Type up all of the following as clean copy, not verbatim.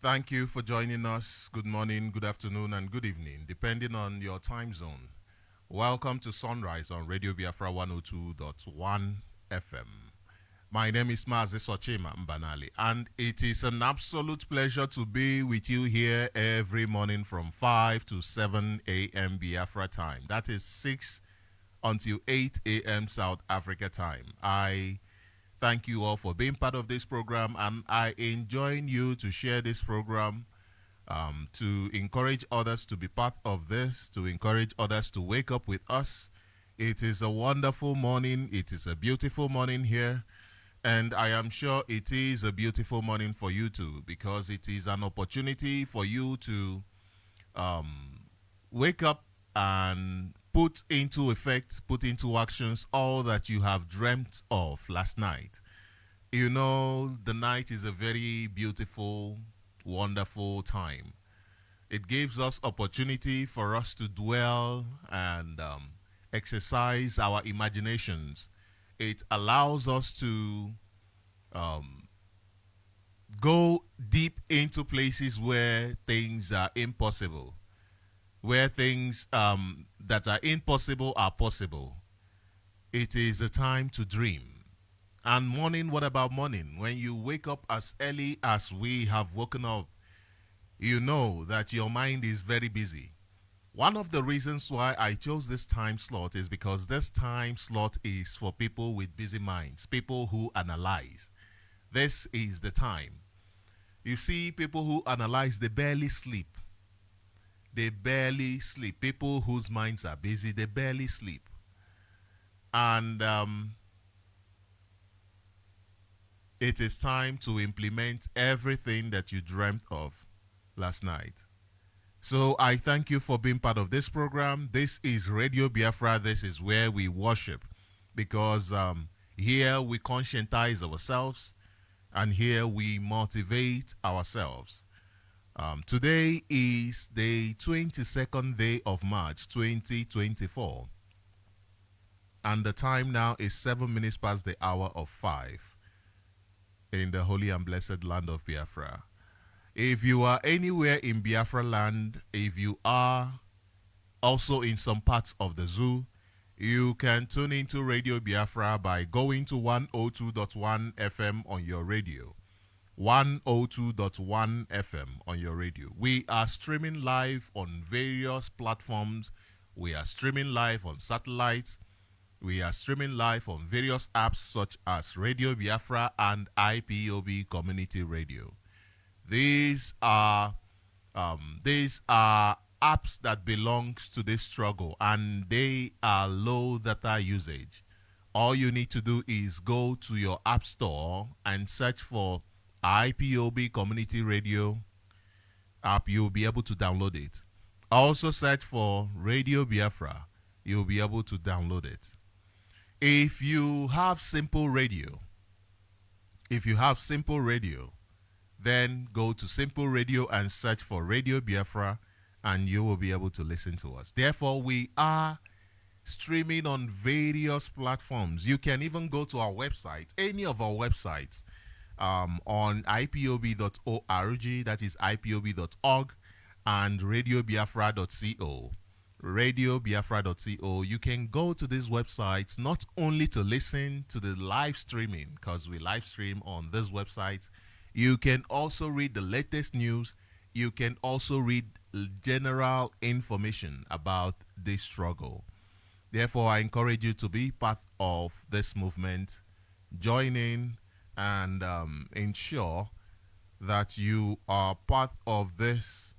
Thank you for joining us. Good morning, good afternoon, and good evening, depending on your time zone. Welcome to Sunrise on Radio Biafra 102.1 FM. My name is Sochima, Mbanali, and it is an absolute pleasure to be with you here every morning from 5 to 7 a.m. Biafra time. That is 6 until 8 a.m. South Africa time. I thank you all for being part of this program, and I enjoin you to share this program, to encourage others to be part of this, to encourage others to wake up with us. It is a wonderful morning. It is a beautiful morning here. And I am sure it is a beautiful morning for you too, because it is an opportunity for you to wake up and put into effect, put into actions all that you have dreamt of last night. You know, the night is a very beautiful, wonderful time. It gives us opportunity for us to dwell and exercise our imaginations. It allows us to um, go deep into places where things are impossible, where things that are impossible are possible. It is a time to dream. And morning, what about morning? When you wake up as early as we have woken up, you know that your mind is very busy. One of the reasons why I chose this time slot is because this time slot is for people with busy minds, people who analyze. This is the time. You see, people who analyze, they barely sleep. They barely sleep. People whose minds are busy, they barely sleep. And it is time to implement everything that you dreamt of last night. So I thank you for being part of this program. This is Radio Biafra. This is where we worship, because here we conscientize ourselves and here we motivate ourselves. Today is the 22nd day of March 2024, and the time now is 7 minutes past the hour of 5 in the holy and blessed land of Biafra. If you are anywhere in Biafra land, if you are also in some parts of the zoo, you can tune into Radio Biafra by going to 102.1 FM on your radio. 102.1 FM on your radio. We are streaming live on various platforms. We are streaming live on satellites. We are streaming live on various apps such as Radio Biafra and IPOB Community Radio. These are apps that belongs to this struggle, and they are low data usage. All you need to do is go to your app store and search for IPOB Community Radio app. You'll be able to download it. Also search for Radio Biafra. You'll be able to download it. If you have simple radio, then go to Simple Radio and search for Radio Biafra, and you will be able to listen to us. Therefore, we are streaming on various platforms. You can even go to our website, any of our websites, on ipob.org, that is ipob.org, and radiobiafra.co. radiobiafra.co. You can go to these websites not only to listen to the live streaming, because we live stream on these websites. You can also read the latest news. You can also read general information about this struggle. Therefore, I encourage you to be part of this movement, join in, and ensure that you are part of this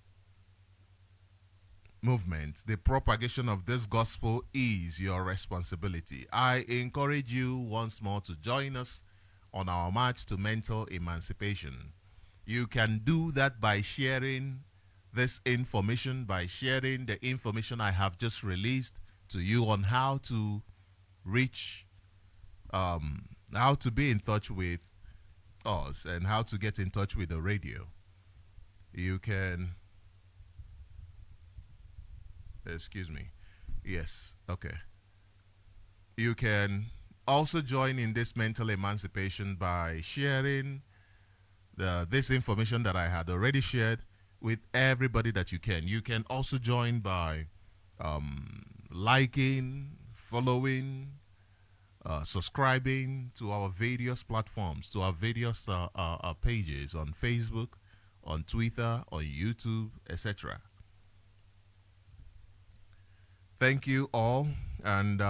movement. The propagation of this gospel is your responsibility. I encourage you once more to join us on our march to mental emancipation. You can do that by sharing this information, by sharing the information I have just released to you on how to reach, how to be in touch with us and how to get in touch with the radio. You can, excuse me, yes, okay. You can also join in this mental emancipation by sharing this information that I had already shared with everybody that you can. You can also join by liking, following, subscribing to our various platforms, to our various pages on Facebook, on Twitter, on YouTube, etc. Thank you all, and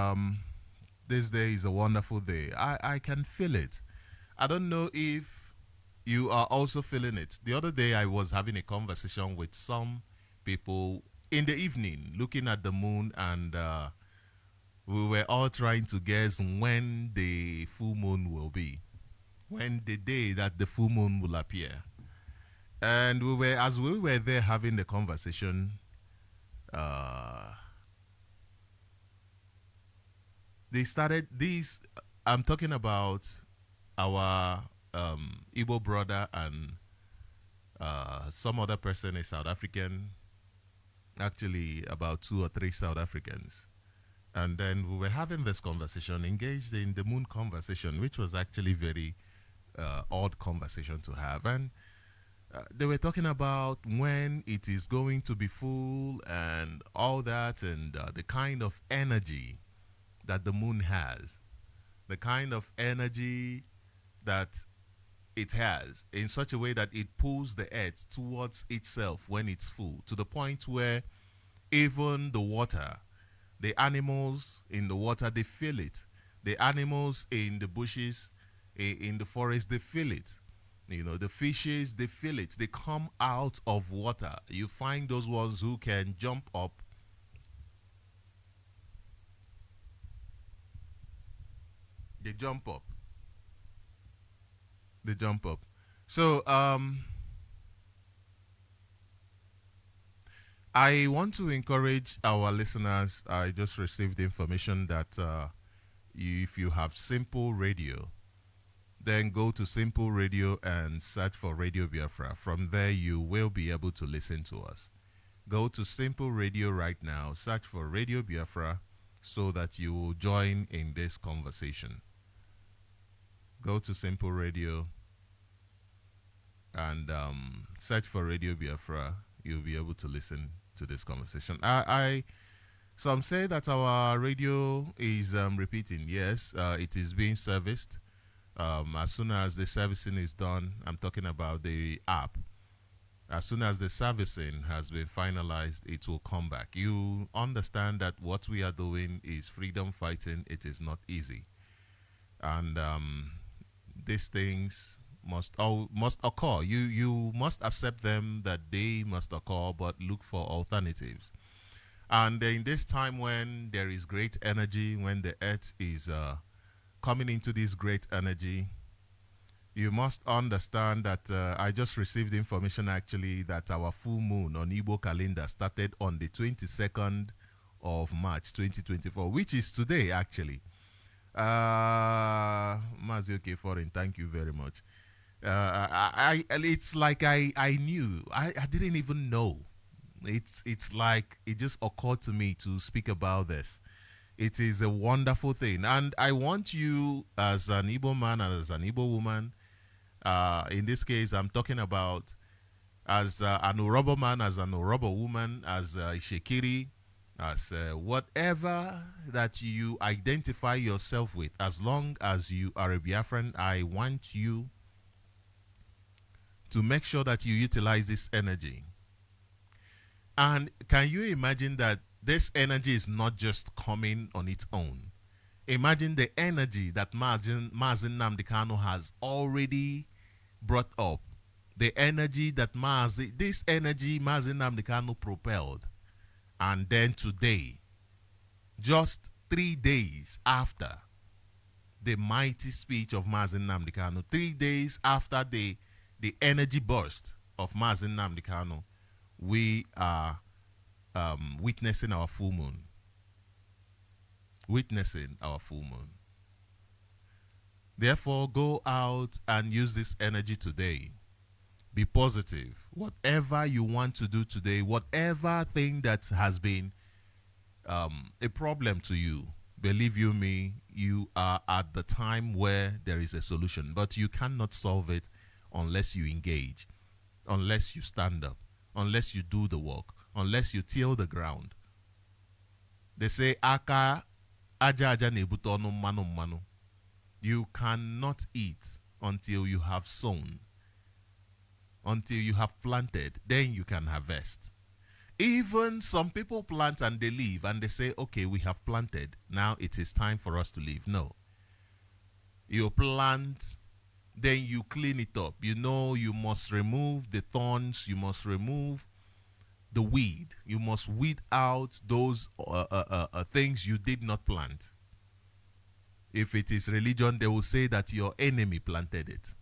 this day is a wonderful day. I can feel it. I don't know if you are also feeling it. The other day, I was having a conversation with some people in the evening, looking at the moon, and we were all trying to guess when the full moon will be, when the day that the full moon will appear. And as we were there having the conversation, uh, they started these. I'm talking about our Igbo brother and some other person, a South African, actually about 2 or 3 South Africans. And then we were having this conversation, engaged in the moon conversation, which was actually very odd conversation to have. And they were talking about when it is going to be full and all that, and the kind of energy that the moon has, the kind of energy that it has in such a way that it pulls the earth towards itself when it's full, to the point where even the water, the animals in the water, they feel it. The animals in the bushes, in the forest, they feel it. You know, the fishes, they feel it. They come out of water. You find those ones who can jump up. They jump up. They jump up. So, I want to encourage our listeners. I just received information that if you have Simple Radio, then go to Simple Radio and search for Radio Biafra. From there, you will be able to listen to us. Go to Simple Radio right now, search for Radio Biafra so that you will join in this conversation. Go to Simple Radio and search for Radio Biafra. You'll be able to listen to this conversation. Some say that our radio is repeating. Yes, it is being serviced. As soon as the servicing is done, I'm talking about the app. As soon as the servicing has been finalized, it will come back. You understand that what we are doing is freedom fighting. It is not easy, and these things must occur. You must accept them that they must occur, but look for alternatives. And in this time when there is great energy, when the earth is coming into this great energy, you must understand that I just received information actually that our full moon on Igbo calendar started on the 22nd of March 2024, which is today actually. Mazioke Foreign, thank you very much. It's like I knew. I didn't even know. It's like it just occurred to me to speak about this. It is a wonderful thing, and I want you as an Igbo man and as an Igbo woman. In this case, I'm talking about as an Orobo man, as an Orobo woman, as Ishekiri, as whatever that you identify yourself with. As long as you are a Biafran, I want you to make sure that you utilize this energy. And can you imagine that this energy is not just coming on its own? Imagine the energy that Mazin Nnamdi Kanu has already brought up. The energy that this energy Mazin Nnamdi Kanu propelled. And then today, just 3 days after the mighty speech of Mazin Nnamdi Kanu, 3 days after the energy burst of Mazin Nnamdi Kanu, we are witnessing our full moon. Witnessing our full moon. Therefore, go out and use this energy today. Be positive. Whatever you want to do today, whatever thing that has been a problem to you, believe you me, you are at the time where there is a solution, but you cannot solve it unless you engage, unless you stand up, unless you do the work, unless you till the ground. They say, aka aja aja nebute ọnụ mmanụ mmanụ. You cannot eat until you have sown, until you have planted, then you can harvest. Even some people plant and they leave and they say, okay, we have planted. Now it is time for us to leave. No. You plant, then you clean it up. You know, you must remove the thorns. You must remove the weed. You must weed out those things you did not plant. If it is religion, they will say that your enemy planted it.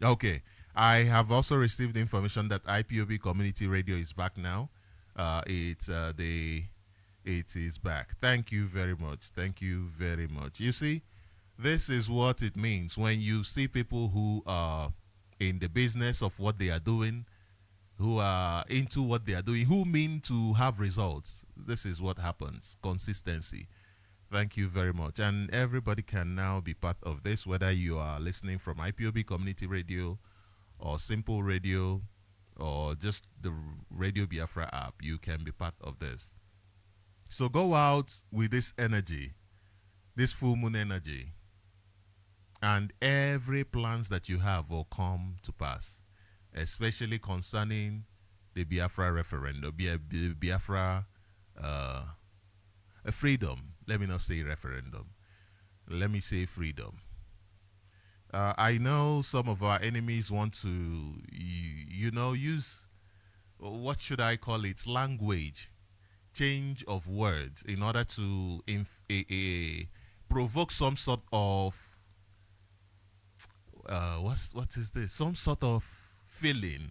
Okay. I have also received information that IPOB Community Radio is back now. It is back. Thank you very much. Thank you very much. You see, this is what it means when you see people who are in the business of what they are doing, who are into what they are doing, who mean to have results. This is what happens. Consistency. Thank you very much. And everybody can now be part of this, whether you are listening from IPOB Community Radio or Simple Radio or just the Radio Biafra app. You can be part of this. So go out with this energy, this full moon energy, and every plans that you have will come to pass, especially concerning the Biafra referendum, Biafra freedom. Let me not say referendum. Let me say freedom. I know some of our enemies want to, use, what should I call it, language, change of words in order to provoke some sort of, what is this? Some sort of feeling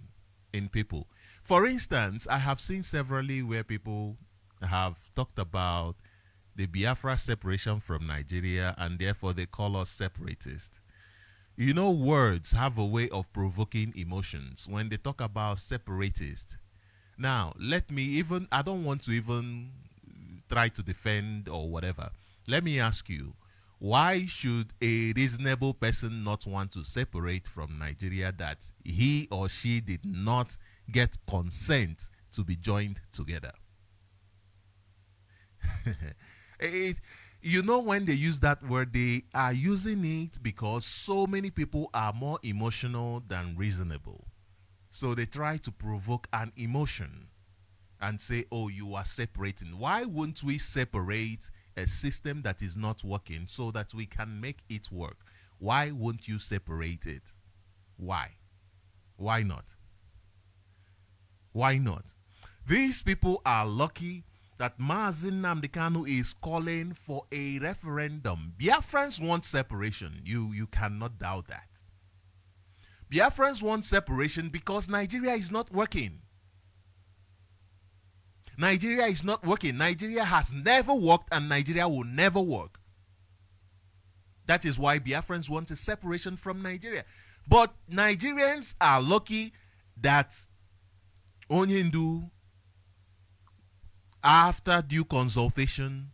in people. For instance, I have seen severally where people have talked about the Biafra separation from Nigeria and therefore they call us separatists. You know, words have a way of provoking emotions when they talk about separatist. Now, I don't want to even try to defend or whatever. Let me ask you, why should a reasonable person not want to separate from Nigeria that he or she did not get consent to be joined together? When they use that word, they are using it because so many people are more emotional than reasonable. So they try to provoke an emotion and say, oh, you are separating. Why won't we separate a system that is not working so that we can make it work? Why won't you separate it? Why? Why not? Why not? These people are lucky that Mazi Nnamdi Kanu is calling for a referendum. Biafrans want separation. You cannot doubt that. Biafrans want separation because Nigeria is not working. Nigeria is not working. Nigeria has never worked and Nigeria will never work. That is why Biafrans want a separation from Nigeria. But Nigerians are lucky that Onyendu, after due consultation,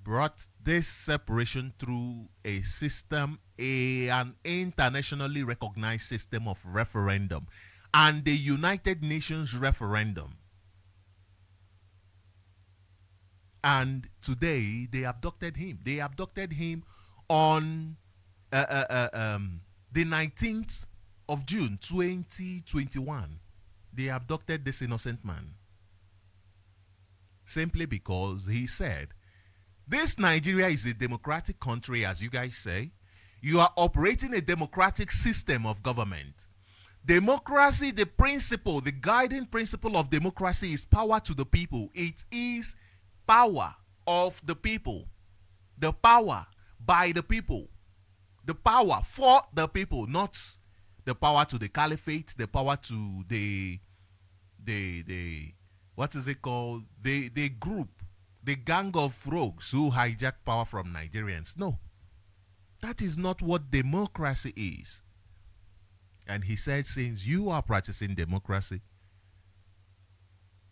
brought this separation through a system, an internationally recognized system of referendum, and the United Nations referendum. And today they abducted him. They abducted him on the 19th of June, 2021. They abducted this innocent man. Simply because he said, this Nigeria is a democratic country, as you guys say. You are operating a democratic system of government. Democracy, the principle, the guiding principle of democracy is power to the people. It is power of the people. The power by the people. The power for the people, not the power to the caliphate, the power to the what is it called? The group, the gang of rogues who hijack power from Nigerians. No, that is not what democracy is. And he said, since you are practicing democracy,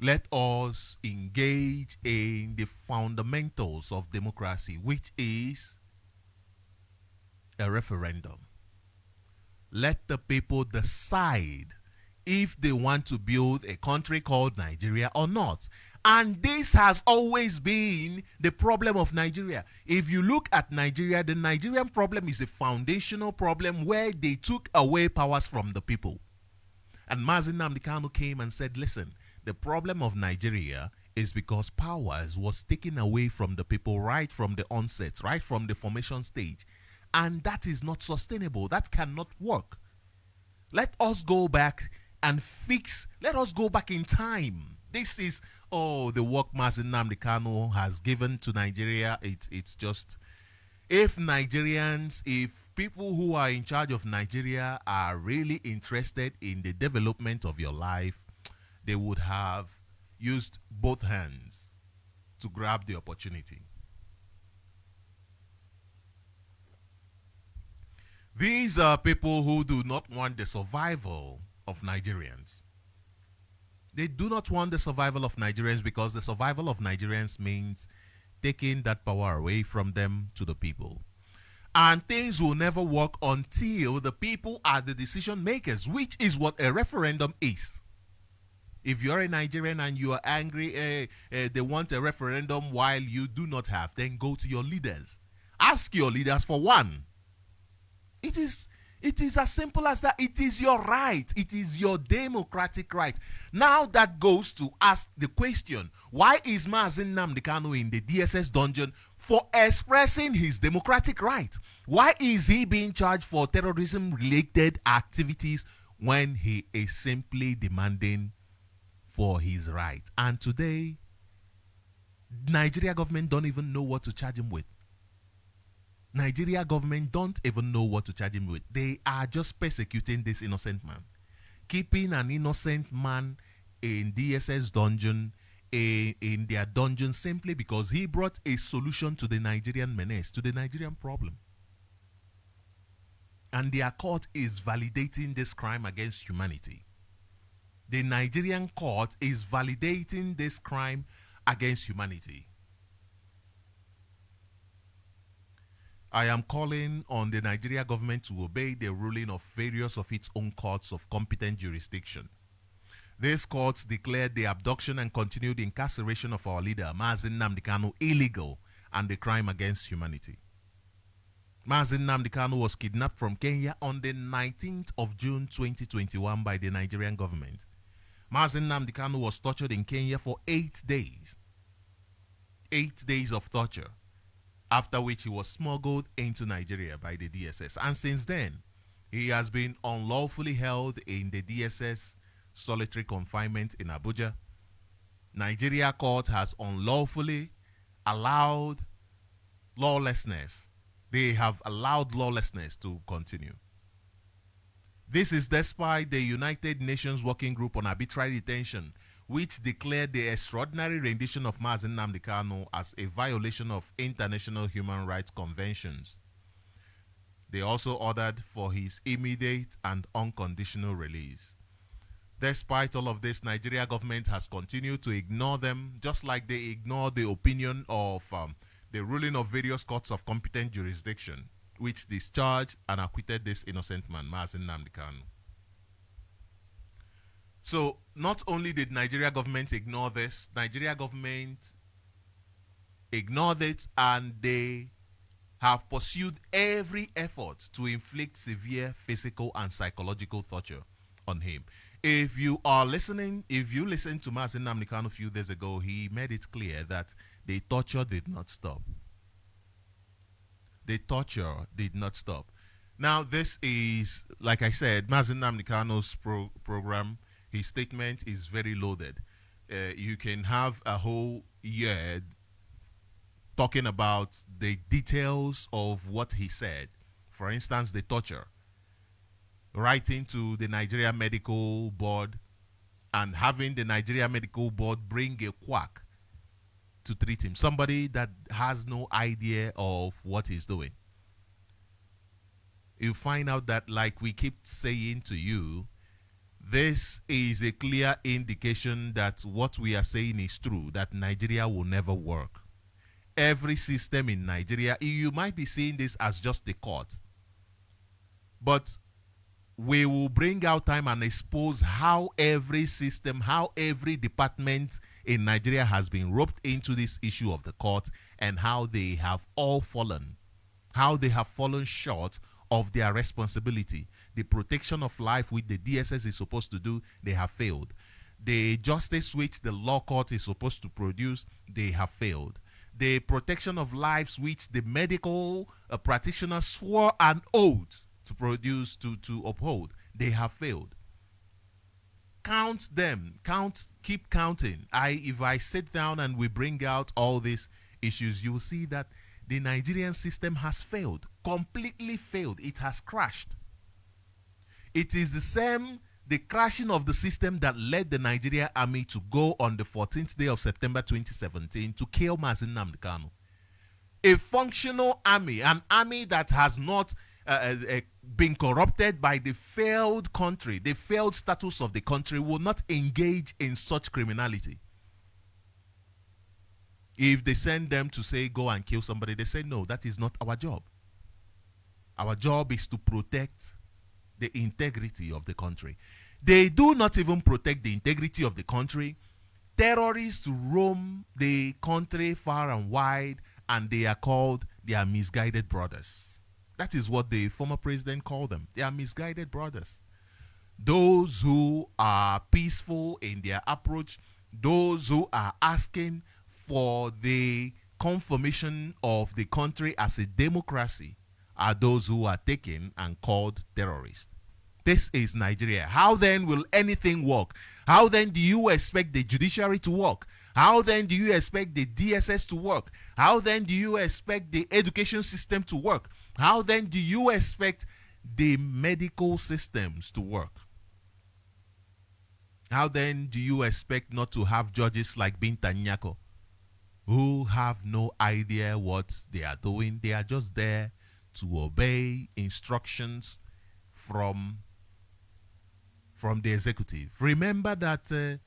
let us engage in the fundamentals of democracy, which is a referendum. Let the people decide if they want to build a country called Nigeria or not. And this has always been the problem of Nigeria. If you look at Nigeria, the Nigerian problem is a foundational problem where they took away powers from the people. And Mazi Nnamdi Kanu came and said, listen, the problem of Nigeria is because powers was taken away from the people right from the onset, right from the formation stage. And that is not sustainable. That cannot work. Let us go back and fix. Let us go back in time. This is, the work Mazi Nnamdi Kanu has given to Nigeria. It's just, if Nigerians, if people who are in charge of Nigeria are really interested in the development of your life, they would have used both hands to grab the opportunity. These are people who do not want the survival of Nigerians. They do not want the survival of Nigerians because the survival of Nigerians means taking that power away from them to the people. And things will never work until the people are the decision makers, which is what a referendum is. If you're a Nigerian and you are angry, they want a referendum while you do not have, then go to your leaders. Ask your leaders for one. It is as simple as that. It is your right. It is your democratic right. Now that goes to ask the question, why is Mazi Nnamdi Kanu in the DSS dungeon? For expressing his democratic right. Why is he being charged for terrorism-related activities when he is simply demanding for his right? And today, Nigeria government don't even know what to charge him with. Nigeria government don't even know what to charge him with. They are just persecuting this innocent man. Keeping an innocent man in DSS dungeon, in their dungeon, simply because he brought a solution to the Nigerian menace, to the Nigerian problem. And their court is validating this crime against humanity. The Nigerian court is validating this crime against humanity. I am calling on the Nigeria government to obey the ruling of various of its own courts of competent jurisdiction. These courts declared the abduction and continued incarceration of our leader, Mazi Nnamdi Kanu, illegal and a crime against humanity. Mazi Nnamdi Kanu was kidnapped from Kenya on the 19th of June 2021 by the Nigerian government. Mazi Nnamdi Kanu was tortured in Kenya for 8 days. 8 days of torture, after which he was smuggled into Nigeria by the DSS. And since then, he has been unlawfully held in the DSS solitary confinement in Abuja. Nigeria court has unlawfully allowed lawlessness. They have allowed lawlessness to continue. This is despite the United Nations Working Group on Arbitrary Detention, which declared the extraordinary rendition of Mazi Nnamdi Kanu as a violation of international human rights conventions. They also ordered for his immediate and unconditional release. Despite all of this, Nigeria government has continued to ignore them, just like they ignored the opinion of the ruling of various courts of competent jurisdiction, which discharged and acquitted this innocent man, Mazi Nnamdi Kanu. So not only did Nigeria government ignore this, Nigeria government ignored it, and they have pursued every effort to inflict severe physical and psychological torture on him. If you listened to Mazi Nnamdi Kanu a few days ago, he made it clear that the torture did not stop. The torture did not stop. Now, this is, like I said, Mazi Nnamdi Kanu's program. His statement is very loaded. You can have a whole year talking about the details of what he said. For instance, the torture. Writing to the Nigeria Medical Board and having the Nigeria Medical Board bring a quack to treat him. Somebody that has no idea of what he's doing. You find out that, like we keep saying to you, this is a clear indication that what we are saying is true, that Nigeria will never work. Every system in Nigeria, you might be seeing this as just the court. But we will bring out time and expose how every system, how every department in Nigeria has been roped into this issue of the court, and how they have all fallen, how they have fallen short of their responsibility. The protection of life which the DSS is supposed to do, they have failed. The justice which the law court is supposed to produce, they have failed. The protection of lives which the medical practitioners swore an oath to produce, to uphold, they have failed. Count them, keep counting. If I sit down and we bring out all these issues, you will see that the Nigerian system has failed, completely failed. It has crashed. It is the crashing of the system that led the Nigerian army to go on the 14th day of September 2017 to kill Mazi Nnamdi Kanu. A functional army, an army that has not been corrupted by the failed country, the failed status of the country, will not engage in such criminality. If they send them to say, go and kill somebody, they say, no, that is not our job. Our job is to protect the integrity of the country. They do not even protect the integrity of the country. Terrorists roam the country far and wide, and they are called their misguided brothers. That is what the former president called them. They are misguided brothers. Those who are peaceful in their approach, those who are asking for the confirmation of the country as a democracy, are those who are taken and called terrorists. This is Nigeria. How then will anything work? How then do you expect the judiciary to work? How then do you expect the DSS to work? How then do you expect the education system to work? How then do you expect the medical systems to work? How then do you expect not to have judges like Binta Nyako who have no idea what they are doing? They are just there to obey instructions from the executive. Remember that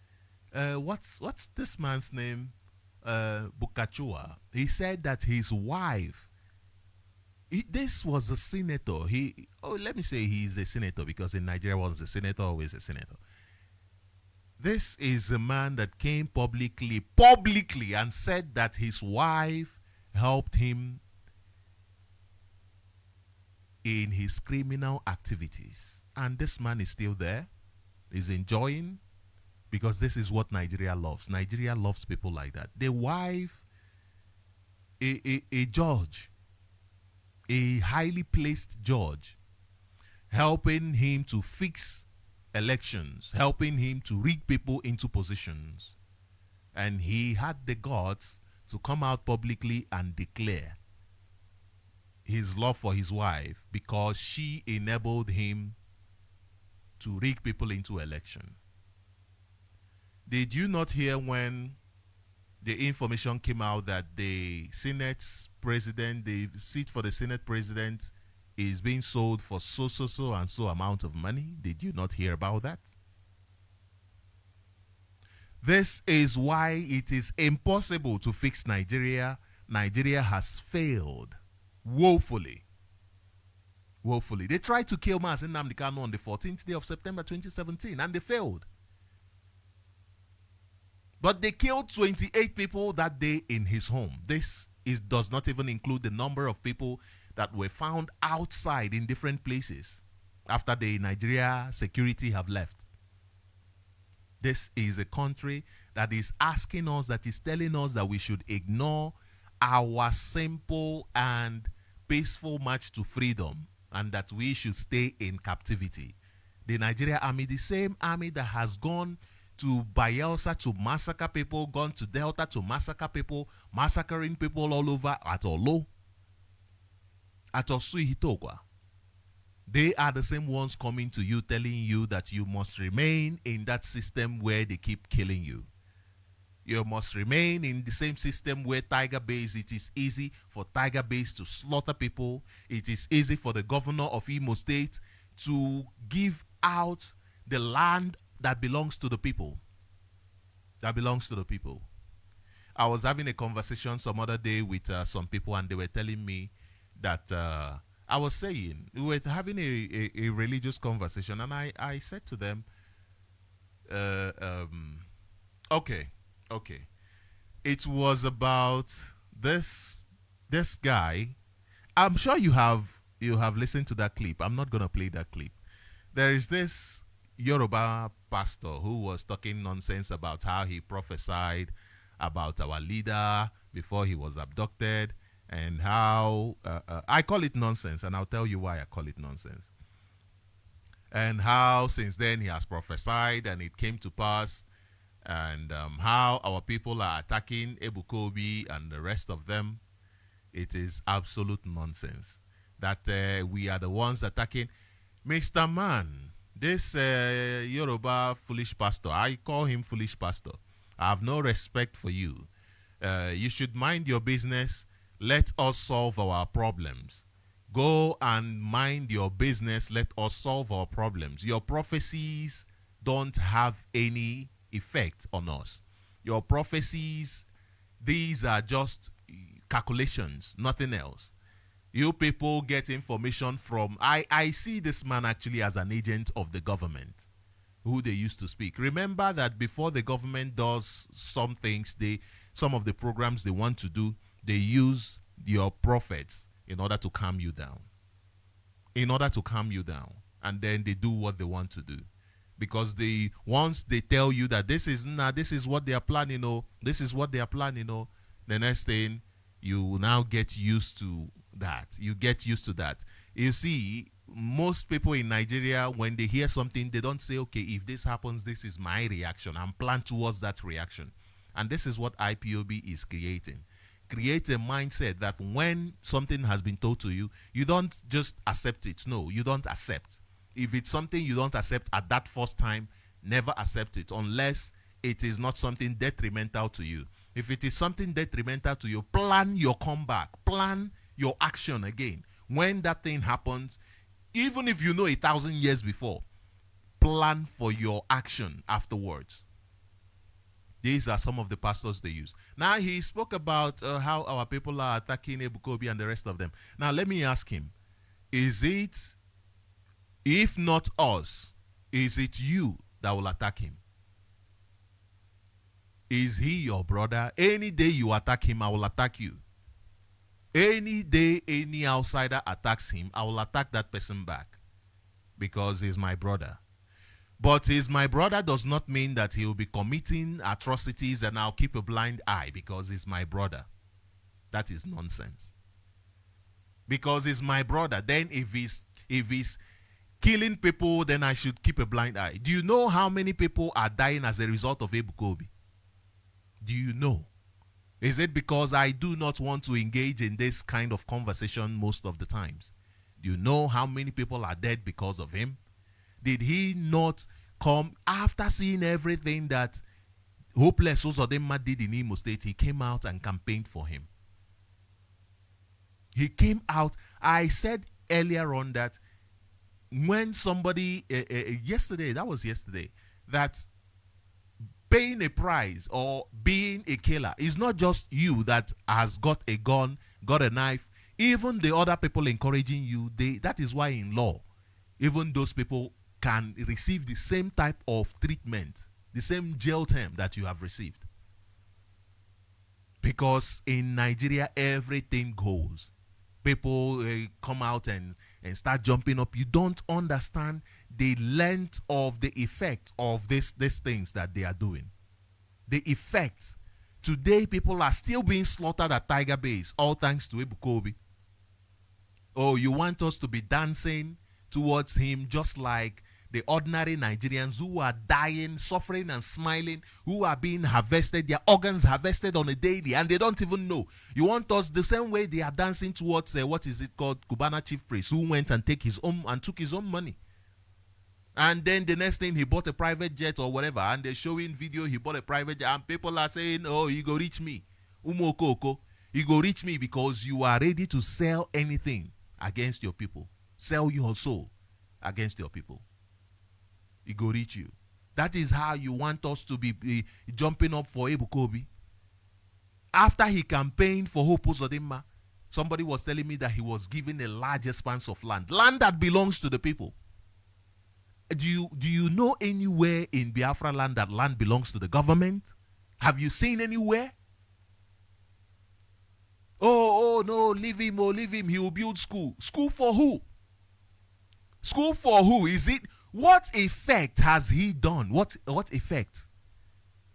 what's this man's name? Bukachua. He said that his wife. This was a senator. Let me say he's a senator, because in Nigeria, once a senator, always a senator. This is a man that came publicly and said that his wife helped him in his criminal activities. And this man is still there, is enjoying, because this is what Nigeria loves. Nigeria loves people like that. The wife, a judge, a highly placed judge, helping him to fix elections, helping him to rig people into positions. And he had the guts to come out publicly and declare his love for his wife because she enabled him to rig people into election. Did you not hear when the information came out that the Senate's president, the seat for the Senate president, is being sold for so and so amount of money? Did you not hear about that? This is why it is impossible to fix Nigeria. Nigeria has failed woefully. Woefully. They tried to kill Mazi Nnamdi Kanu on the 14th day of September 2017 and they failed. But they killed 28 people that day in his home. This does not even include the number of people that were found outside in different places after the Nigeria security have left. This is a country that is asking us, that is telling us that we should ignore our simple and peaceful march to freedom and that we should stay in captivity. The Nigeria army, the same army that has gone to Bayelsa to massacre people, gone to Delta to massacre people, massacring people all over at Olo, at Osuihitokwa. They are the same ones coming to you telling you that you must remain in that system where they keep killing you. You must remain in the same system where Tiger Base, it is easy for Tiger Base to slaughter people. It is easy for the governor of Imo State to give out the land that belongs to the people. That belongs to the people. I was having a conversation some other day with some people, and they were telling me that I was saying, we were having a religious conversation, and I said to them, uh, um, okay, okay. It was about this this guy. I'm sure you have listened to that clip. I'm not gonna play that clip. There is this Yoruba pastor who was talking nonsense about how he prophesied about our leader before he was abducted, and how I call it nonsense, and I'll tell you why I call it nonsense. And how since then he has prophesied and it came to pass, and how our people are attacking Ebukobi and the rest of them. It is absolute nonsense that we are the ones attacking. Mr. Man, this Yoruba foolish pastor, I call him foolish pastor. I have no respect for you. You should mind your business. Let us solve our problems. Go and mind your business. Let us solve our problems. Your prophecies don't have any effect on us. Your prophecies, these are just calculations, nothing else. You people get information from, I see this man actually as an agent of the government who they used to speak. Remember that before the government does some things, some of the programs they want to do, they use your prophets in order to calm you down. In order to calm you down. And then they do what they want to do. Because once they tell you that this is what they are planning, this is what they are planning, the next thing, you now get used to that. You get used to that. You see, most people in Nigeria, when they hear something, they don't say, okay, if this happens, this is my reaction. I'm planned towards that reaction. And this is what IPOB is creating. Create a mindset that when something has been told to you, you don't just accept it. No, you don't accept. If it's something you don't accept at that first time, never accept it unless it is not something detrimental to you. If it is something detrimental to you, plan your comeback, plan your action again. When that thing happens, even if you know 1,000 years before, plan for your action afterwards. These are some of the pastors they use. Now, he spoke about how our people are attacking Ebukobi and the rest of them. Now, let me ask him, is it, if not us, is it you that will attack him? Is he your brother? Any day you attack him, I will attack you. Any day any outsider attacks him, I will attack that person back because he's my brother. But he's my brother does not mean that he will be committing atrocities and I'll keep a blind eye because he's my brother. That is nonsense. Because he's my brother, then if he's killing people, then I should keep a blind eye. Do you know how many people are dying as a result of Ebukobi? Do you know? Is it because I do not want to engage in this kind of conversation most of the times? Do you know how many people are dead because of him? Did he not come after seeing everything that Hopeless Uzodinma did in Imo State? He came out and campaigned for him. He came out. I said earlier on that when somebody, yesterday, that paying a price or being a killer is not just you that has got a gun, got a knife. Even the other people encouraging you, that is why in law, even those people can receive the same type of treatment, the same jail term that you have received. Because in Nigeria, everything goes. People come out and start jumping up. You don't understand the length of the effect of these things that they are doing. The effect. Today, people are still being slaughtered at Tiger Base, all thanks to Ebukobi. Oh, you want us to be dancing towards him just like the ordinary Nigerians who are dying, suffering and smiling, who are being harvested, their organs harvested on a daily, and they don't even know. You want us the same way they are dancing towards, what is it called, Cubana chief priest, who went and took his own money. And then the next thing, he bought a private jet or whatever, and they're showing video, he bought a private jet, and people are saying, oh, you go reach me. Umokoko, you go reach me because you are ready to sell anything against your people. Sell your soul against your people. He go reach you. That is how you want us to be jumping up for Ebukobi. After he campaigned for Hope Uzodinma, Somebody was telling me that he was given a large expanse of land that belongs to the people. Do you know anywhere in Biafra land that land belongs to the government? Have you seen anywhere? Oh no, leave him, he will build school. School for who? School for who? Is it, what effect has he done? What effect?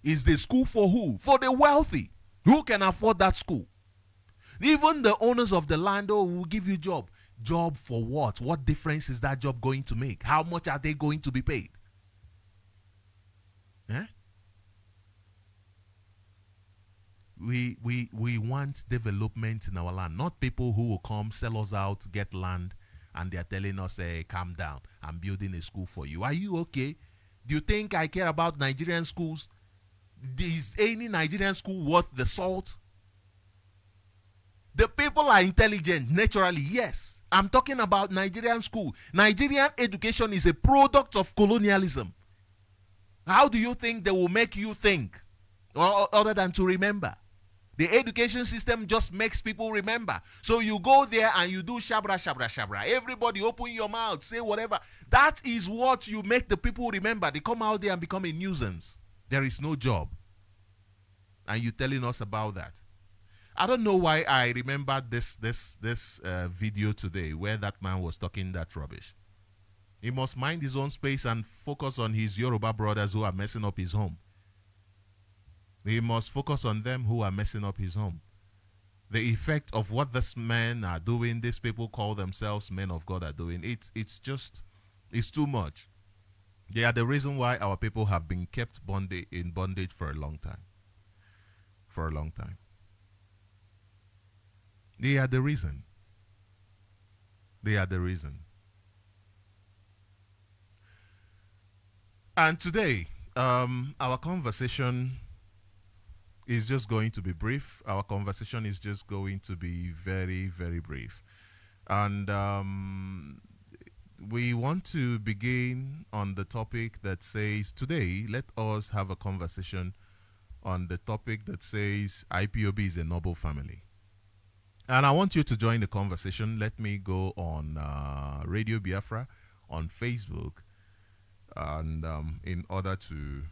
Is the school for who? For the wealthy. Who can afford that school? Even the owners of the land, will give you job. Job for what? What difference is that job going to make? How much are they going to be paid? Eh? We want development in our land, not people who will come, sell us out, get land, and they're telling us, hey, calm down, I'm building a school for you. Are you okay? Do you think I care about Nigerian schools? Is any Nigerian school worth the salt? The people are intelligent naturally, yes. I'm talking about Nigerian school. Nigerian education is a product of colonialism. How do you think they will make you think, or other than to remember? The education system just makes people remember. So you go there and you do shabra, shabra, shabra. Everybody open your mouth, say whatever. That is what you make the people remember. They come out there and become a nuisance. There is no job. And you're telling us about that. I don't know why I remembered this video today where that man was talking that rubbish. He must mind his own space and focus on his Yoruba brothers who are messing up his home. He must focus on them who are messing up his home. The effect of what these men are doing, these people call themselves men of God are doing, it's too much. They are the reason why our people have been kept in bondage for a long time. For a long time. They are the reason. They are the reason. And today, our conversation is just going to be brief. Our conversation is just going to be very, very brief. And we want to begin on the topic that says, today, let us have a conversation on the topic that says IPOB is a noble family. And I want you to join the conversation. Let me go on Radio Biafra on Facebook, and in order to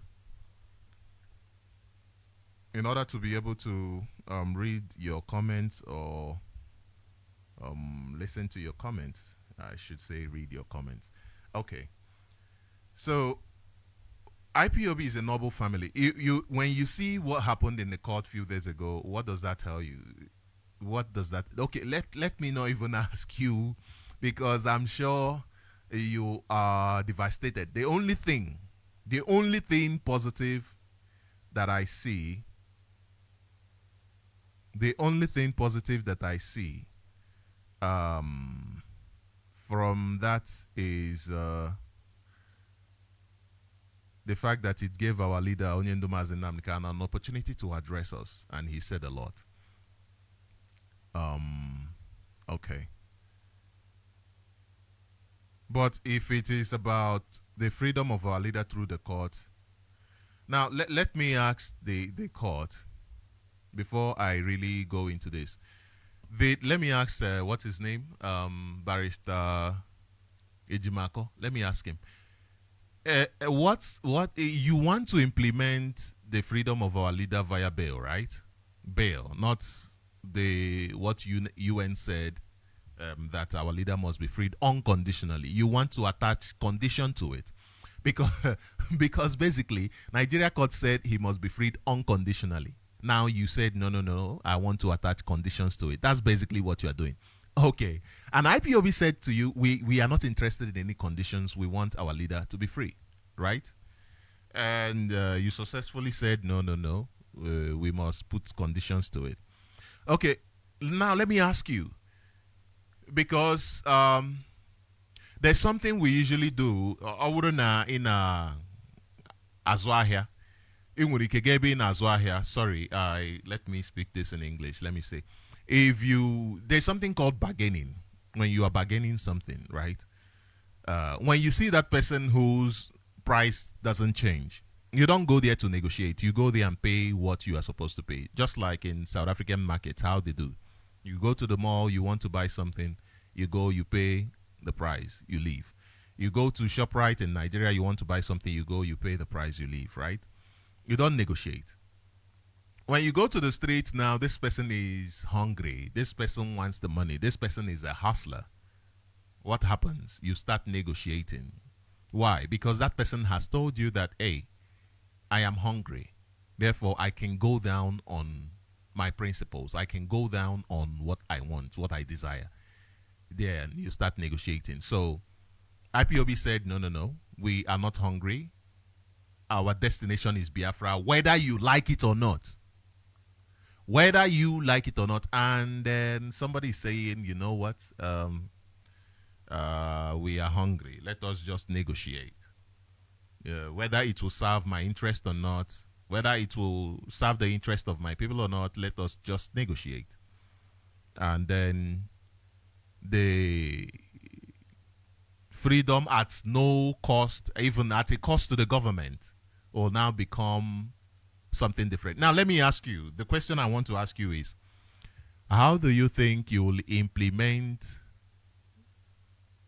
be able to read your comments or listen to your comments, I should say read your comments. Okay. So IPOB is a noble family. When you see what happened in the court a few days ago, what does that tell you? What does that? Okay, let me not even ask you, because I'm sure you are devastated. The only thing positive that I see, from that is the fact that it gave our leader Onyenduma Nnamdi an opportunity to address us, and he said a lot. Okay. But if it is about the freedom of our leader through the court, now let me ask the court before I really go into this. Let me ask what's his name, Barrister Ejimako. Let me ask him. What you want to implement the freedom of our leader via bail, right? Bail, not what UN said, that our leader must be freed unconditionally. You want to attach condition to it, because basically Nigeria court said he must be freed unconditionally. Now you said no, I want to attach conditions to it. That's basically what you are doing. Okay. And IPOB said to you, we are not interested in any conditions. We want our leader to be free, right? And you successfully said no, we must put conditions to it. Okay. Now let me ask you, because there's something we usually do in Azwahia. Sorry, let me speak this in English. Let me say, there's something called bargaining. When you are bargaining something, right? When you see that person whose price doesn't change, you don't go there to negotiate. You go there and pay what you are supposed to pay. Just like in South African markets, how they do. You go to the mall, you want to buy something, you go, you pay the price, you leave. You go to ShopRite in Nigeria, you want to buy something, you go, you pay the price, you leave, right? You don't negotiate. When you go to the streets now, this person is hungry. This person wants the money. This person is a hustler. What happens? You start negotiating. Why? Because that person has told you that, hey, I am hungry. Therefore, I can go down on my principles. I can go down on what I want, what I desire. Then you start negotiating. So IPOB said, no, no, no. We are not hungry. Our destination is Biafra, whether you like it or not. Whether you like it or not. And then somebody is saying, you know what? We are hungry. Let us just negotiate. Whether it will serve my interest or not, whether it will serve the interest of my people or not, let us just negotiate. And then the freedom at no cost, even at a cost to the government, will now become something different. Now, let me ask you, the question I want to ask you is, how do you think you will implement,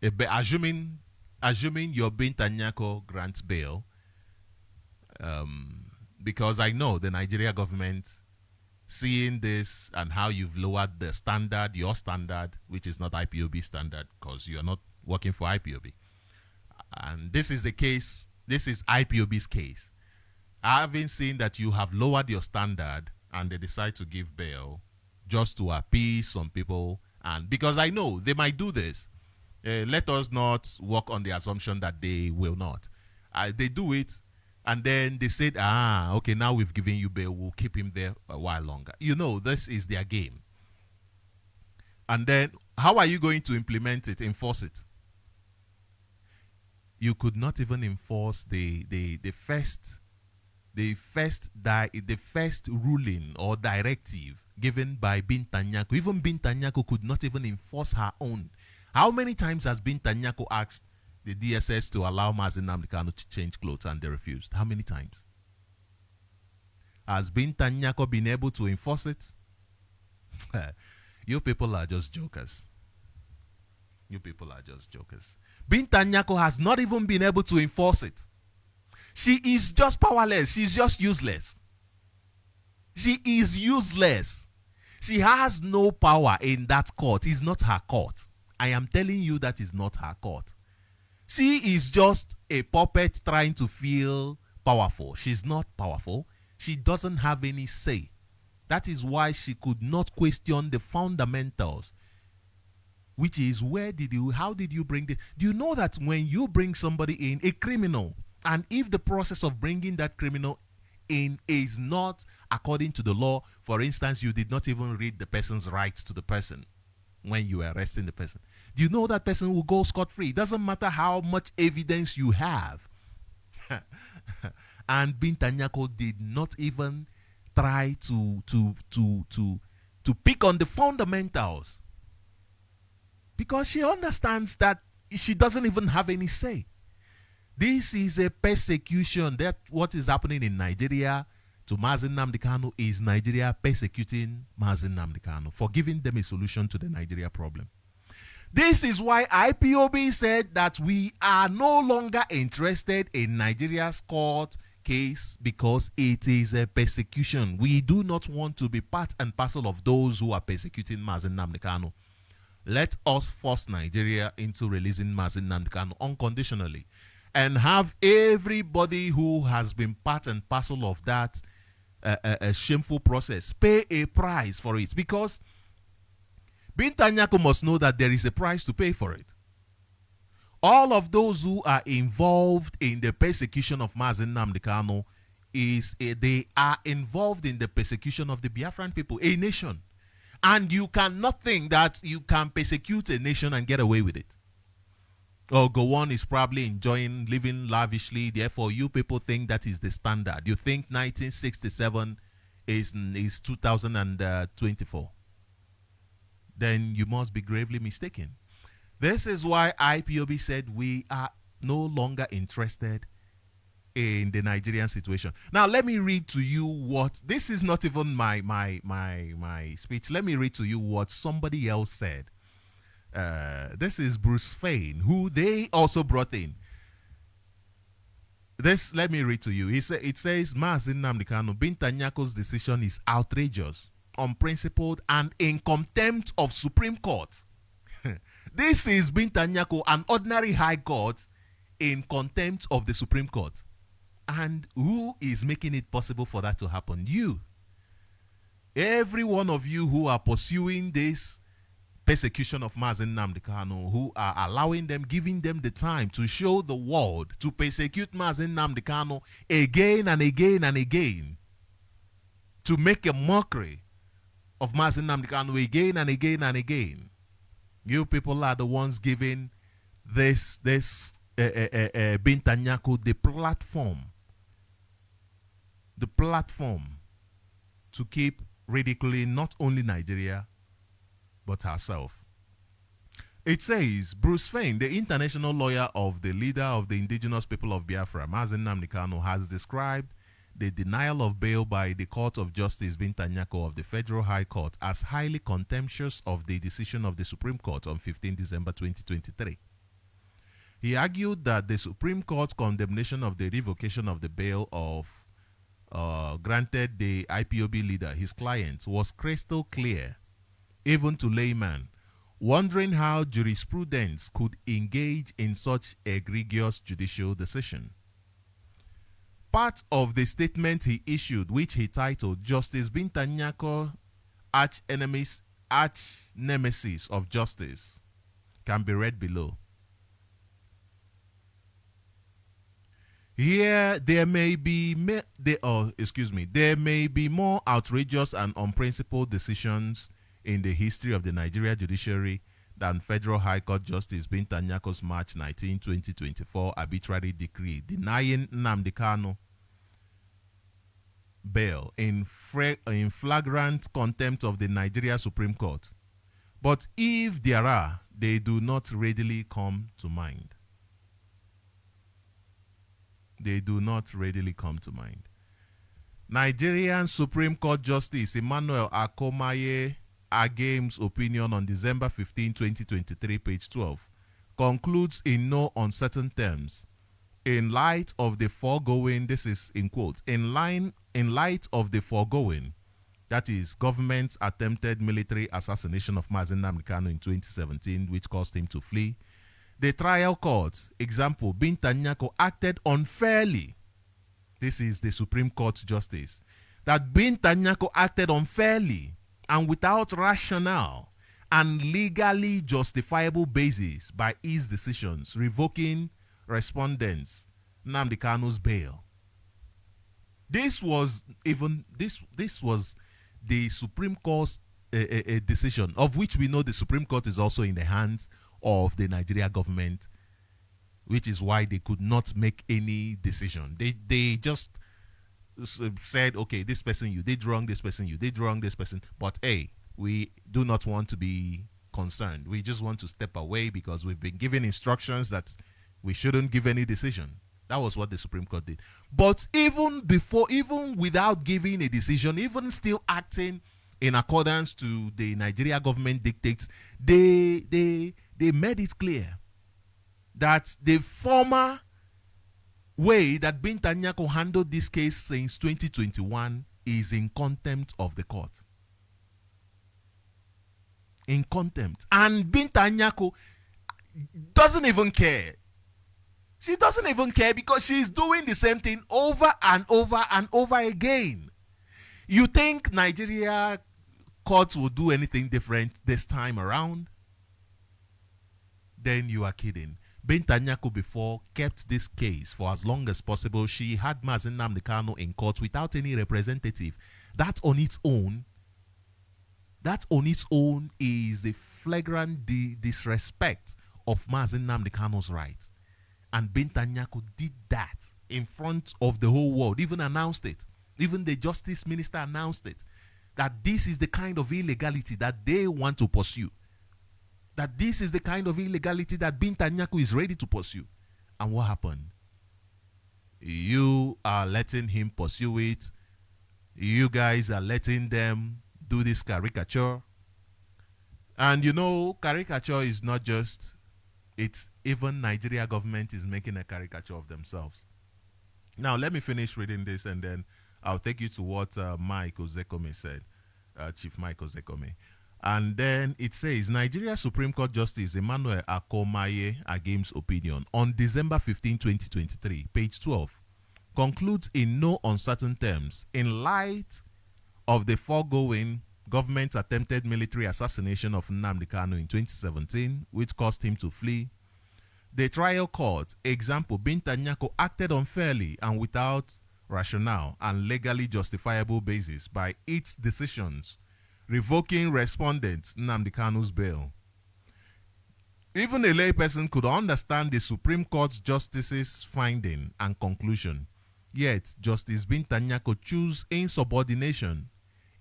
assuming your Bintanyako grants bail, because I know the Nigeria government, seeing this and how you've lowered the standard, your standard, which is not IPOB standard, because you're not working for IPOB. And this is the case, this is IPOB's case. Having seen that you have lowered your standard and they decide to give bail just to appease some people, and because I know they might do this, let us not work on the assumption that they will not. They do it, and then they said, okay, now we've given you bail, we'll keep him there a while longer. You know, this is their game. And then, how are you going to implement it, enforce it? You could not even enforce the first ruling or directive given by Bintanyako. Even Bintanyako could not even enforce her own. How many times has Bintanyako asked the DSS to allow Mazi Nnamdi Kanu to change clothes and they refused? How many times? Has Bintanyako been able to enforce it? You people are just jokers. You people are just jokers. Bintanyako has not even been able to enforce it. She is just powerless. She's just useless. She is useless. She has no power in that court. It's not her court. I am telling you that is not her court. She is just a puppet trying to feel powerful. She's not powerful. She doesn't have any say. That is why she could not question the fundamentals, which is how did you bring this? Do you know that when you bring somebody in, a criminal, and if the process of bringing that criminal in is not according to the law, for instance, you did not even read the person's rights to the person when you are arresting the person, do you know that person will go scot-free? It doesn't matter how much evidence you have. And Bintanyako did not even try to pick on the fundamentals, because she understands that she doesn't even have any say. This is a persecution. That what is happening in Nigeria to Mazi Nnamdi Kanu is Nigeria persecuting Mazi Nnamdi Kanu for giving them a solution to the Nigeria problem. This is why IPOB said that we are no longer interested in Nigeria's court case, because it is a persecution. We do not want to be part and parcel of those who are persecuting Mazi Nnamdi Kanu. Let us force Nigeria into releasing Mazi Nnamdi Kanu unconditionally, and have everybody who has been part and parcel of that a shameful process pay a price for it, because Bintanyako must know that there is a price to pay for it. All of those who are involved in the persecution of Mazi Nnamdi Kanu they are involved in the persecution of the Biafran people, a nation. And you cannot think that you can persecute a nation and get away with it. Oh, Gowon is probably enjoying living lavishly, therefore you people think that is the standard. You think 1967 is 2024. Then you must be gravely mistaken. This is why IPOB said we are no longer interested in the Nigerian situation. Now, let me read to you what this is not even my speech. Let me read to you what somebody else said. This is Bruce Fain, who they also brought in. This, let me read to you. It says, Mazi Nnamdi Kanu, Binta Nyako's decision is outrageous, unprincipled, and in contempt of Supreme Court. This is Binta Nyako, an ordinary high court, in contempt of the Supreme Court. And who is making it possible for that to happen? You. Every one of you who are pursuing this persecution of Mazi Nnamdi Kanu, who are allowing them, giving them the time to show the world, to persecute Mazi Nnamdi Kanu again and again and again, to make a mockery of Mazi Nnamdi Kanu again and again and again. You people are the ones giving this Binta Nyako the platform to keep ridiculing not only Nigeria but herself. It says, Bruce Fain, the international lawyer of the leader of the indigenous people of Biafra, Mazi Nnamdi Kanu, has described the denial of bail by the Court of Justice Binta Nyako of the Federal High Court as highly contemptuous of the decision of the Supreme Court on 15 December 2023. He argued that the Supreme Court's condemnation of the revocation of the bail of granted the IPOB leader, his client, was crystal clear, even to layman, wondering how jurisprudence could engage in such egregious judicial decision. Part of the statement he issued, which he titled Justice Binta Nyako, Arch Nemesis of Justice, can be read below. Here, there may be more outrageous and unprincipled decisions in the history of the Nigeria judiciary than Federal High Court Justice Binta Nyako's March 19, 2024 arbitrary decree denying Nnamdi Kanu bail in flagrant contempt of the Nigeria Supreme Court. But if there are, they do not readily come to mind. They do not readily come to mind. Nigerian Supreme Court Justice Emmanuel Akomaye Agem's opinion on December 15, 2023, page 12, concludes in no uncertain terms. In light of the foregoing, this is in quotes, in light of the foregoing, that is, government's attempted military assassination of Mazi Nnamdi Kanu in 2017, which caused him to flee, the trial court, example, Binta Nyako, acted unfairly. This is the Supreme Court justice. That Binta Nyako acted unfairly and without rationale and legally justifiable basis by his decisions, revoking respondents Nnamdi Kanu's bail. This was the Supreme Court's a decision, of which we know the Supreme Court is also in the hands of the Nigeria government, which is why they could not make any decision. They just said, okay, this person you did wrong, this person you did wrong, this person. But hey, we do not want to be concerned. We just want to step away because we've been given instructions that we shouldn't give any decision. That was what the Supreme Court did. But even without giving a decision, even still acting in accordance to the Nigeria government dictates, they made it clear that the former way that Binta Nyako handled this case since 2021 is in contempt of the court. In contempt. And Binta Nyako doesn't even care. She doesn't even care because she's doing the same thing over and over and over again. You think Nigeria courts will do anything different this time around? Then you are kidding. Binta Nyako before kept this case for as long as possible. She had Mazi Nnamdi Kanu in court without any representative. That on its own is a flagrant disrespect of Mazi Nnamdi Kanu's rights. And Binta Nyako did that in front of the whole world, even announced it. Even the Justice Minister announced it, that this is the kind of illegality that they want to pursue. That this is the kind of illegality that Binta Nyako is ready to pursue. And what happened? You are letting him pursue it. You guys are letting them do this caricature. And you know, caricature is not just, it's even Nigeria government is making a caricature of themselves. Now, let me finish reading this and then I'll take you to what Mike Ozekome said, Chief Mike Ozekome. And then it says Nigeria Supreme Court Justice Emmanuel Akomaye Agim's opinion on December 15, 2023, page 12, concludes in no uncertain terms, in light of the foregoing, government attempted military assassination of Nnamdi Kanu in 2017, which caused him to flee. The trial court, example, Binta Nyako acted unfairly and without rationale and legally justifiable basis by its decisions, revoking respondent Nnamdi Kanu's bail. Even a layperson could understand the Supreme Court justice's finding and conclusion. Yet, Justice Binta Nyako chose insubordination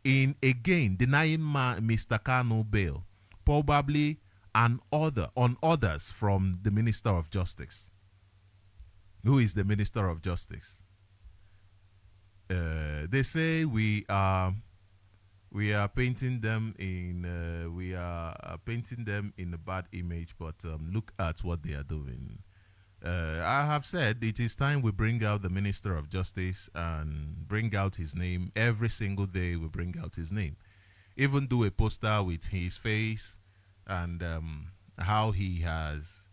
in again denying Mr. Kanu bail, probably on orders from the Minister of Justice. Who is the Minister of Justice? They say we are painting them in a bad image, but look at what they are doing. I have said it is time we bring out the Minister of Justice and bring out his name. Every single day we bring out his name. Even do a poster with his face and how he has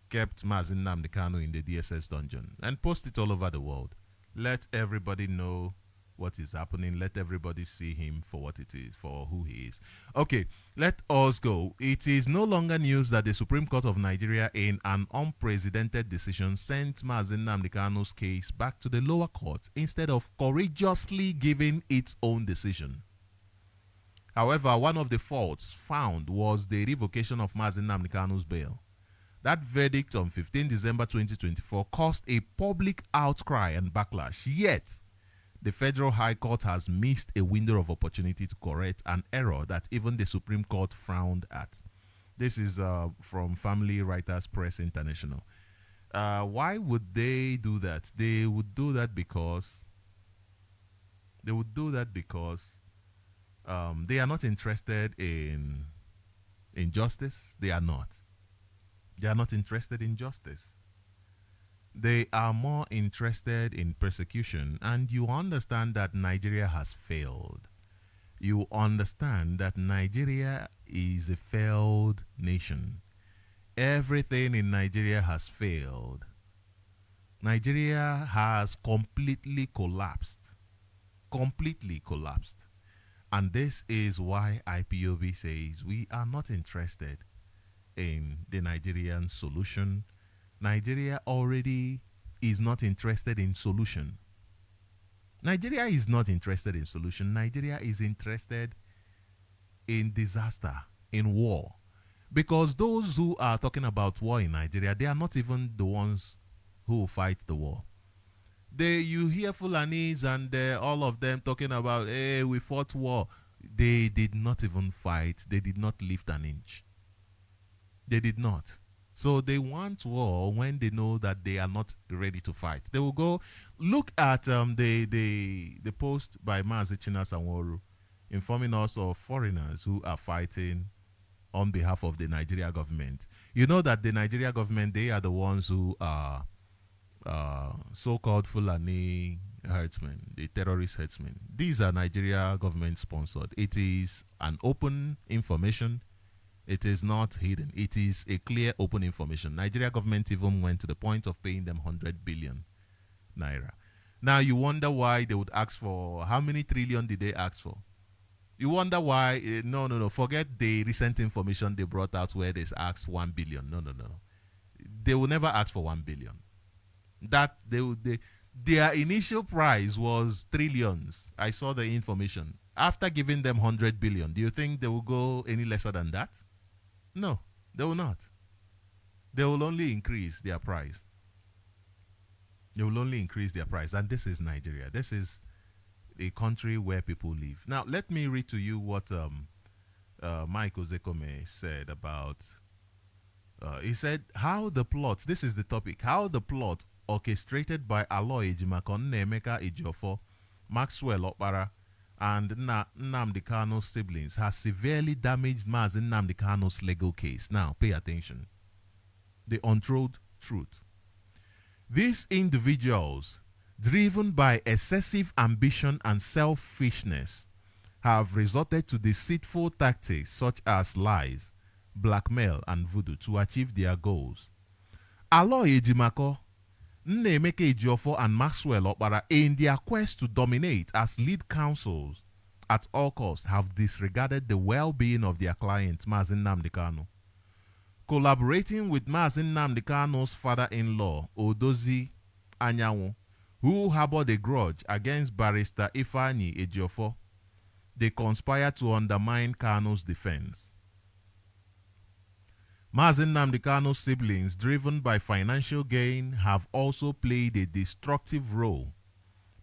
kept Mazin Nnamdi Kanu in the DSS dungeon and post it all over the world. Let everybody know what is happening. Let everybody see him for what it is, for who he is. Okay, let us go. It is no longer news that the Supreme Court of Nigeria, in an unprecedented decision, sent Mazin Nnamdi Kanu's case back to the lower court instead of courageously giving its own decision. However, one of the faults found was the revocation of Mazin Nnamdi Kanu's bail. That verdict on 15 December 2024 caused a public outcry and backlash. Yet, the Federal High Court has missed a window of opportunity to correct an error that even the Supreme Court frowned at. This is from Family Writers Press International. Why would they do that? They would do that because they are not interested in justice. They are not. They are not interested in justice. They are more interested in persecution. And you understand that Nigeria has failed. You understand that Nigeria is a failed nation. Everything in Nigeria has failed. Nigeria has completely collapsed. Completely collapsed. And this is why IPOB says we are not interested in the Nigerian solution. Nigeria already is not interested in solution. Nigeria is not interested in solution. Nigeria is interested in disaster, in war. Because those who are talking about war in Nigeria, they are not even the ones who fight the war. You hear Fulanis and all of them talking about, hey, we fought war. They did not even fight. They did not lift an inch. They did not. So they want war when they know that they are not ready to fight. They will go look at the post by Mazi China Sanworu informing us of foreigners who are fighting on behalf of the Nigeria government. You know that the Nigeria government, they are the ones who are so-called Fulani herdsmen, the terrorist herdsmen. These are Nigeria government sponsored. It is an open information. It is not hidden. It is a clear, open information. Nigeria government even went to the point of paying them 100 billion naira. Now you wonder why they would ask for, how many trillion did they ask for? You wonder why, no. Forget the recent information they brought out where they asked 1 billion. No. They will never ask for 1 billion. That their initial price was trillions. I saw the information. After giving them 100 billion, do you think they will go any lesser than that? No, they will not. They will only increase their price. They will only increase their price. And this is Nigeria. This is a country where people live. Now, let me read to you what Mike Ozekome said about... he said, how the plot, this is the topic, how the plot orchestrated by Aloy Ejimako, Nnemeka Ejiofor, Maxwell Okpara, and Nnamdi Kanu's siblings has severely damaged Mazi Nnamdi Kanu's legal case. Now, pay attention. The untold truth. These individuals, driven by excessive ambition and selfishness, have resorted to deceitful tactics such as lies, blackmail, and voodoo to achieve their goals. Aloy Ejimako, Nnemeka Ejiofor, and Maxwell Okpara, in their quest to dominate as lead counsels at all costs, have disregarded the well-being of their client, Mazi Nnamdi Kanu. Collaborating with Mazi Nnamdi Kanu's father-in-law, Odozi Anyanwu, who harbored a grudge against barrister Ifeanyi Ejiofor, they conspired to undermine Kanu's defense. Mazi Nnamdi Kanu's siblings, driven by financial gain, have also played a destructive role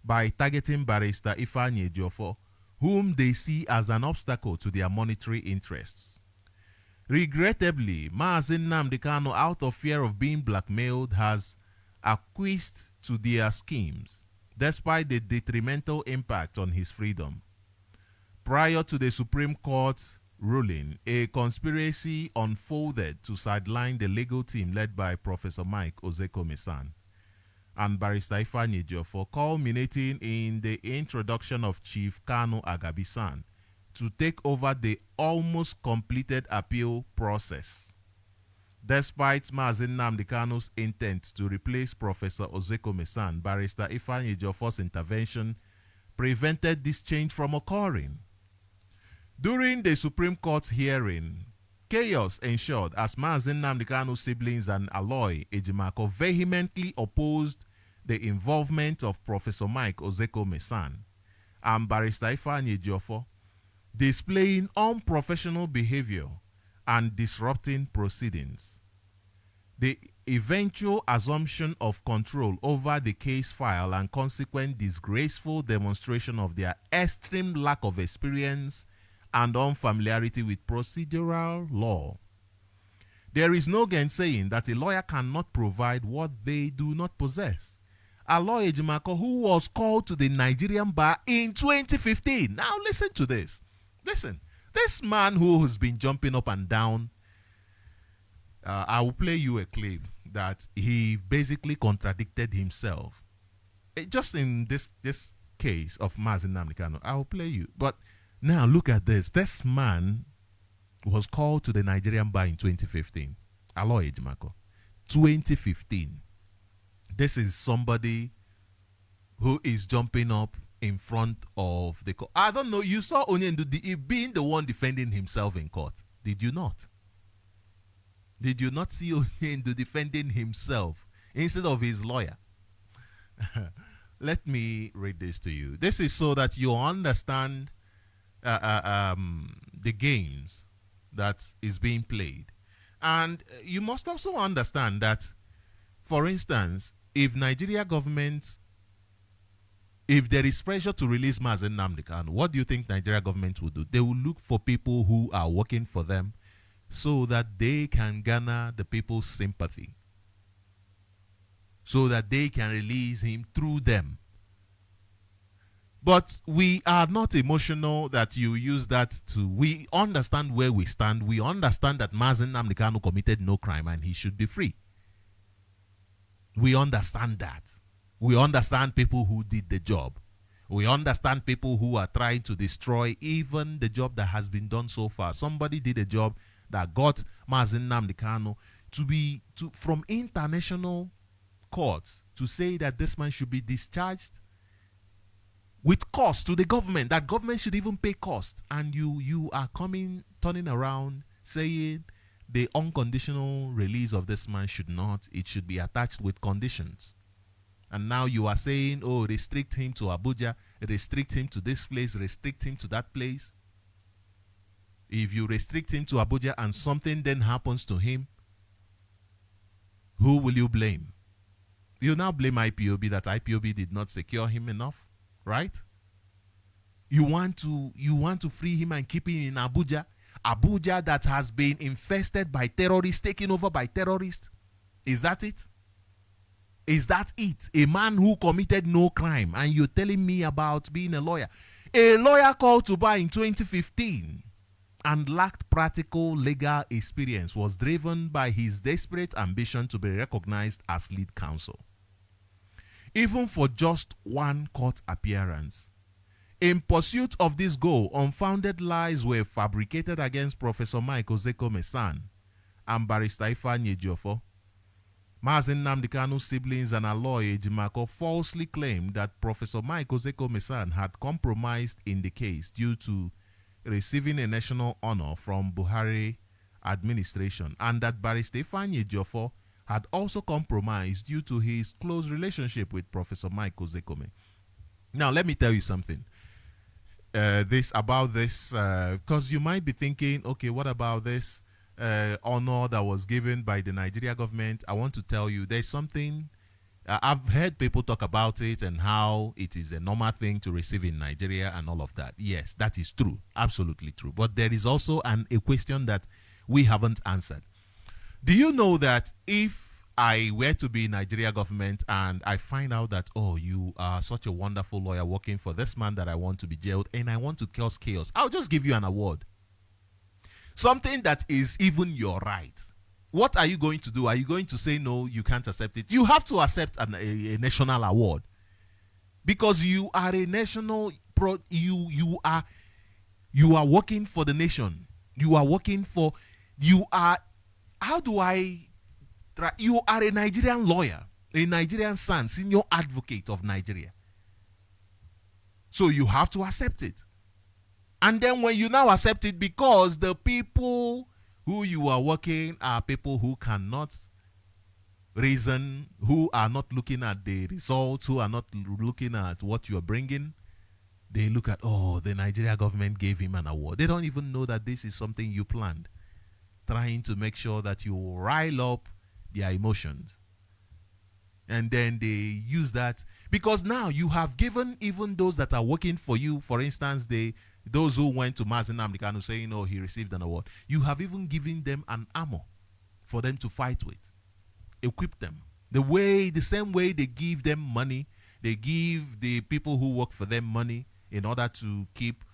by targeting barrister Ifeanyi Ejiofor, whom they see as an obstacle to their monetary interests. Regrettably, Mazi Nnamdi Kanu, out of fear of being blackmailed, has acquiesced to their schemes, despite the detrimental impact on his freedom. Prior to the Supreme Court ruling, a conspiracy unfolded to sideline the legal team led by Professor Mike Ozekome-san and Barrister Ifeanyi Ejiofor, culminating in the introduction of Chief Kanu Agabi-san to take over the almost completed appeal process. Despite Mazi Nnamdi Kanu's intent to replace Professor Ozekome-san, Barrister Ifeanyi Ejiofor's intervention prevented this change from occurring. During the Supreme Court hearing, chaos ensued as Mazi Nnamdi Kanu's siblings and Aloy Ejimako vehemently opposed the involvement of Professor Mike Ozekome-san and Barrister Ifeanyi Ejiofor, displaying unprofessional behavior and disrupting proceedings. The eventual assumption of control over the case file and consequent disgraceful demonstration of their extreme lack of experience and unfamiliarity with procedural law. There is no gainsaying that a lawyer cannot provide what they do not possess. Aloy Ejimako, who was called to the Nigerian bar in 2015. Now listen to this. Listen, this man who has been jumping up and down, I will play you a clip that he basically contradicted himself. Just in this case of Mazi Nnamdi Kanu, I will play you. But now look at this. This man was called to the Nigerian bar in 2015. Aloy Ejimako. 2015. This is somebody who is jumping up in front of the court. I don't know. You saw Onyendu being the one defending himself in court. Did you not? Did you not see Onyendu defending himself instead of his lawyer? Let me read this to you. This is so that you understand the games that is being played. And you must also understand that, for instance, if Nigeria government, if there is pressure to release Mazi Nnamdi Kanu, what do you think Nigeria government will do? They will look for people who are working for them so that they can garner the people's sympathy, so that they can release him through them. But we are not emotional that you use that to, we understand where we stand. We understand that Mazi Nnamdi Kanu committed no crime and he should be free. We understand that. We understand people who did the job. We understand people who are trying to destroy even the job that has been done so far. Somebody did a job that got Mazi Nnamdi Kanu from international courts to say that this man should be discharged with cost to the government, that government should even pay costs. And you are turning around saying the unconditional release of this man it should be attached with conditions. And now you are saying, oh, restrict him to Abuja, restrict him to this place, restrict him to that place. If you restrict him to Abuja and something then happens to him, who will you blame? You now blame IPOB that IPOB did not secure him enough, right? You want to free him and keep him in Abuja, Abuja that has been infested by terrorists, taken over by terrorists. Is that it? Is that it? A man who committed no crime, and you're telling me about being a lawyer? A lawyer called to bar in 2015 and lacked practical legal experience, was driven by his desperate ambition to be recognized as lead counsel, even for just one court appearance. In pursuit of this goal, unfounded lies were fabricated against Professor Mike Ozekome-san and Barrister Ifeanyi Ejiofor. Mazen Nnamdi Kanu's siblings and a lawyer, Ejimako, falsely claimed that Professor Mike Ozekome-san had compromised in the case due to receiving a national honor from Buhari administration, and that Barrister Ifeanyi Ejiofor had also compromised due to his close relationship with Professor Mike Ozekome. Now, let me tell you something. Because you might be thinking, okay, what about this honor that was given by the Nigeria government? I want to tell you there's something. I've heard people talk about it and how it is a normal thing to receive in Nigeria and all of that. Yes, that is true. Absolutely true. But there is also a question that we haven't answered. Do you know that if I were to be Nigeria government and I find out that, oh, you are such a wonderful lawyer working for this man that I want to be jailed and I want to cause chaos, I'll just give you an award. Something that is even your right. What are you going to do? Are you going to say, no, you can't accept it? You have to accept a national award. Because you are a national, you are working for the nation. You are working for, you are a Nigerian lawyer, a Nigerian son, senior advocate of Nigeria. So you have to accept it. And then when you now accept it, because the people who you are working are people who cannot reason, who are not looking at the results, who are not looking at what you are bringing, they look at, oh, the Nigeria government gave him an award. They don't even know that this is something you planned, trying to make sure that you rile up their emotions. And then they use that, because now you have given even those that are working for you, for instance, those who went to Mazen Nnamdi Kanu saying, oh, he received an award, you have even given them an armor for them to fight with, equip them. The same way they give them money, they give the people who work for them money in order to keep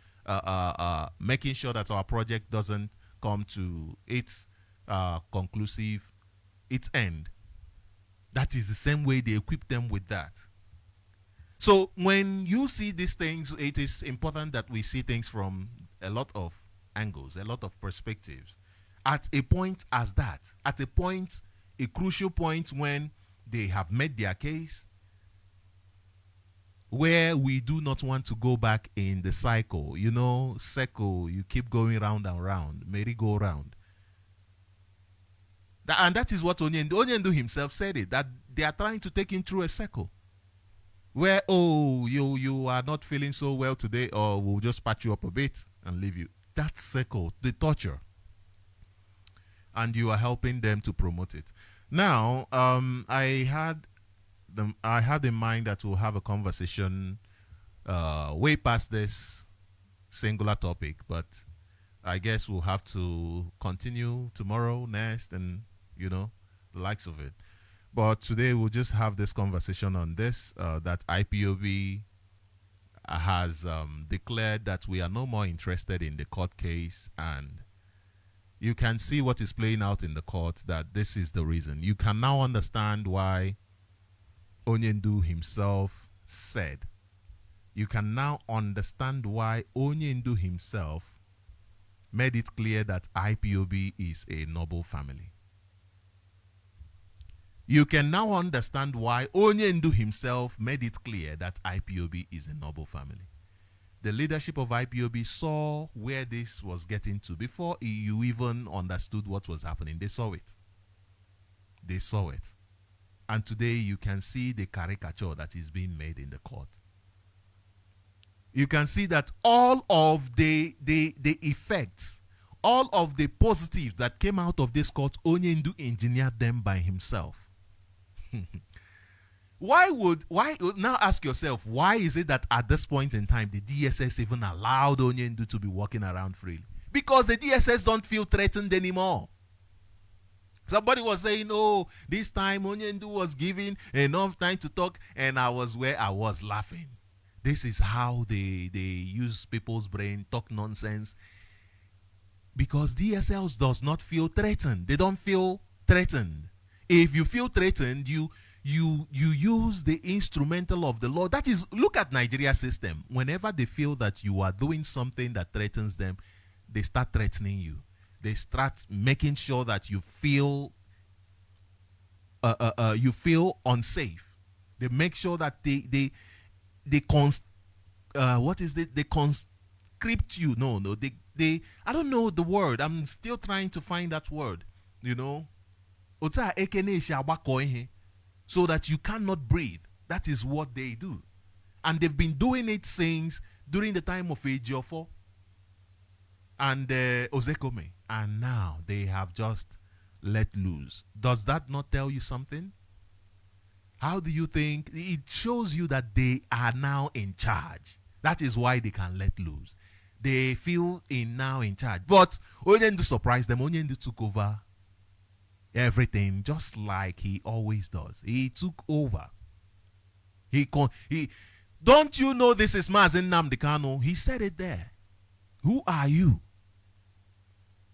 making sure that our project doesn't come to its conclusive, its end. That is the same way they equip them with that. So when you see these things, it is important that we see things from a lot of angles, a lot of perspectives. At a point as that, at a crucial point when they have made their case, where we do not want to go back in the cycle, circle, you keep going round and round, merry-go-round. And that is what Onyendu himself said it, that they are trying to take him through a circle. Where, oh, you are not feeling so well today, or we'll just patch you up a bit and leave you. That circle, the torture. And you are helping them to promote it. Now, I had in mind that we'll have a conversation way past this singular topic, but I guess we'll have to continue tomorrow, next, and the likes of it. But today we'll just have this conversation on this, that IPOB has declared that we are no more interested in the court case, and you can see what is playing out in the court, that this is the reason. You can now understand why Onyendu himself said. You can now understand why Onyendu himself made it clear that IPOB is a noble family. You can now understand why Onyendu himself made it clear that IPOB is a noble family. The leadership of IPOB saw where this was getting to before you even understood what was happening. They saw it. They saw it. And today you can see the caricature that is being made in the court. You can see that all of the effects, all of the positives that came out of this court, Onyendu engineered them by himself. Why now ask yourself, why is it that at this point in time the DSS even allowed Onyendu to be walking around freely? Because the DSS don't feel threatened anymore. Somebody was saying, oh, this time Onyendu was given enough time to talk, and I was where I was laughing. This is how they use people's brain, talk nonsense. Because DSLs does not feel threatened. They don't feel threatened. If you feel threatened, you use the instrumental of the law. That is, look at Nigeria system. Whenever they feel that you are doing something that threatens them, they start threatening you. They start making sure that you feel unsafe. They make sure that they conscript you. They I don't know the word. I'm still trying to find that word. So that you cannot breathe. That is what they do. And they've been doing it since during the time of Ejiofor and Ozekome. And now they have just let loose. Does that not tell you something? How do you think? It shows you that they are now in charge. That is why they can let loose. They feel now in charge. But Onyendu surprised them. Onyendu took over everything just like he always does. He took over. Don't you know this is Mazen Nnamdi Kanu? He said it there. Who are you?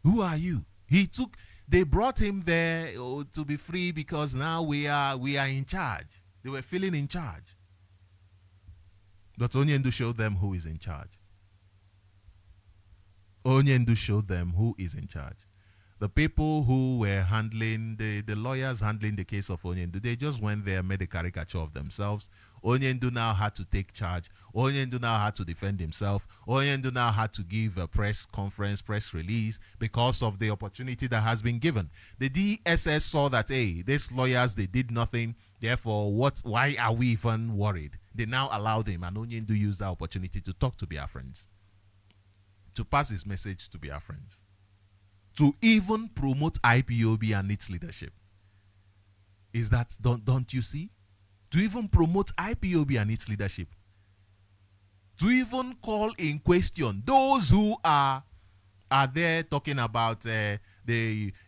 Who are you? They brought him there to be free because now we are in charge. They were feeling in charge. But Onyendu showed them who is in charge. Onyendu showed them who is in charge. The people who were handling, the lawyers handling the case of Onyendu, they just went there, made a caricature of themselves. Onyendu now had to take charge. Onyendu now had to defend himself. Onyendu now had to give a press conference, press release because of the opportunity that has been given. The DSS saw that, hey, these lawyers, they did nothing. Therefore, why are we even worried? They now allowed him, and Onyendu used that opportunity to talk to Biafrans, to pass his message to Biafrans, to even promote IPOB and its leadership. Is that, don't you see? To even promote IPOB and its leadership. To even call in question those who are there talking about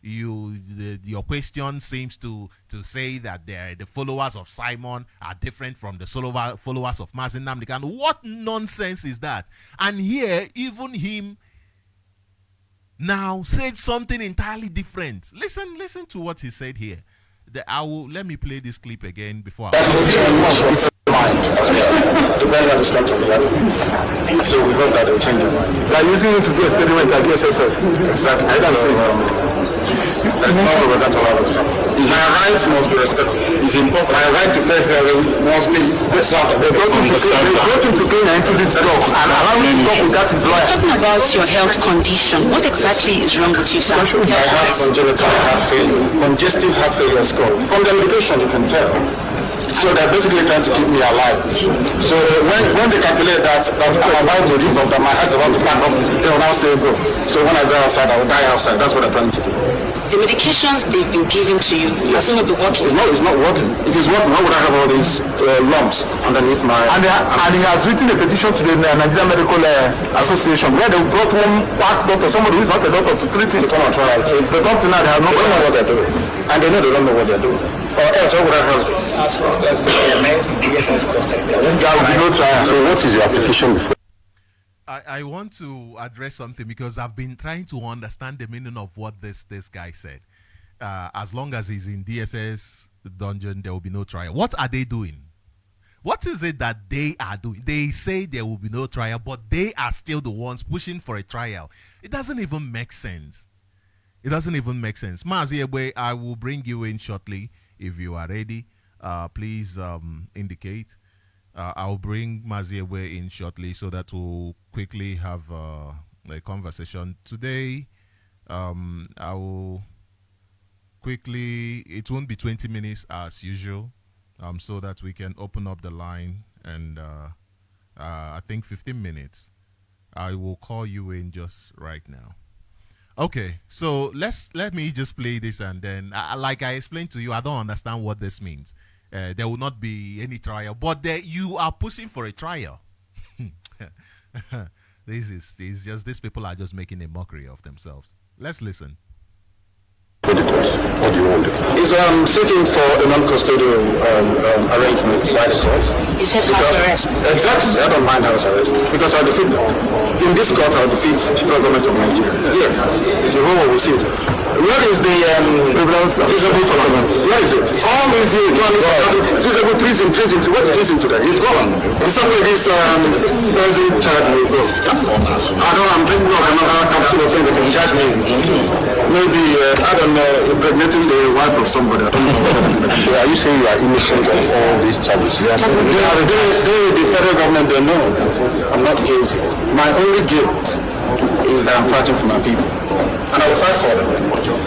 your question seems to say that the followers of Simon are different from the followers of Mazen Nnamdi Kanu. What nonsense is that? And here, even him now said something entirely different. Listen to what he said here. Let me play this clip again before It's mind. Depending on the strength of the argument. So we hope that they will change their mind. They are using it to do experiment at the SSS. Exactly. I don't say there's no way we're going to allow it to happen. My rights must be respected. It's important. My right to fair hearing must be respected. They brought him to Kenya into this talk and allow him to talk without his lawyer. Talking about your health condition, what exactly is wrong with you, sir? I have congenital heart failure. Congestive heart failure is called. From the medication you can tell. So they're basically trying to keep me alive. So when they calculate that I'm about to leave up, that my heart is about to pack up, they will now say go. So when I go outside, I will die outside. That's what they're trying to do. The medications they've been giving to you, yes, not be working. It's not working. If it's working, why would I have all these lumps underneath my... And he has written a petition to the Nigerian Medical Association where they brought one quack doctor, somebody who is not a doctor, to treat it. To come and try and treat. But up to now, they have no idea what they're doing. And they know they don't know what they're doing. Or else, why would I have this? As long as the amazing DSS cost, there will be no trial. So what is your application before? I want to address something because I've been trying to understand the meaning of what this guy said. As long as he's in DSS dungeon, there will be no trial. What are they doing? What is it that they are doing? They say there will be no trial, but they are still the ones pushing for a trial. It doesn't even make sense. It doesn't even make sense. Mazi Egbe, I will bring you in shortly if you are ready. Please indicate. I'll bring Mazi Egbe in shortly so that we'll quickly have a conversation. Today, I will quickly, it won't be 20 minutes as usual, so that we can open up the line, and I think 15 minutes. I will call you in just right now. Okay, so let me just play this, and then, like I explained to you, I don't understand what this means. There will not be any trial, but you are pushing for a trial. This is just, these people are just making a mockery of themselves. Let's listen. What do you want? Is seeking for a non-custodial arrangement by the court. You said house arrest. Exactly, I don't mind house arrest because I'll defeat them. In this court, I'll defeat the government of Nigeria. Yeah, the whole will see it. Where is the feasible for government? Where is it? All these years, feasible treason. What is treason today? It's gone. In some way, this person charge will go. I'm thinking of another capital offense that can charge me. Maybe, I don't know, impregnating the wife of somebody. I don't know. Are you saying you are innocent of all these charges? Yes. The federal government, they know I'm not guilty. My only guilt is that I'm fighting for my people. And I will fight for them.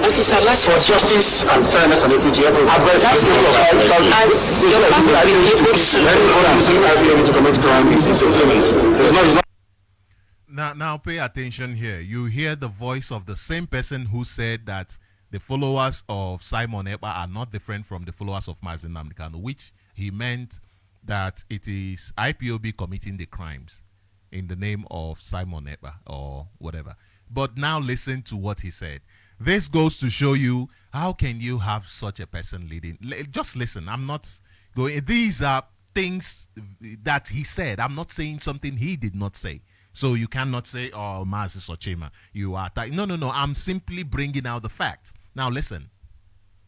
Okay, so let's for justice and fairness and equity. That's your family been able to commit crime is not. Now pay attention here. You hear the voice of the same person who said that the followers of Simon Ekpa are not different from the followers of Mazi Nnamdi Kanu, which he meant that it is IPOB committing the crimes in the name of Simon Ekpa or whatever. But now listen to what he said. This goes to show you how can you have such a person leading. Just listen. I'm not going. These are things that he said. I'm not saying something he did not say. So you cannot say, oh, Mazi Sochima, you are... No. I'm simply bringing out the facts. Now listen.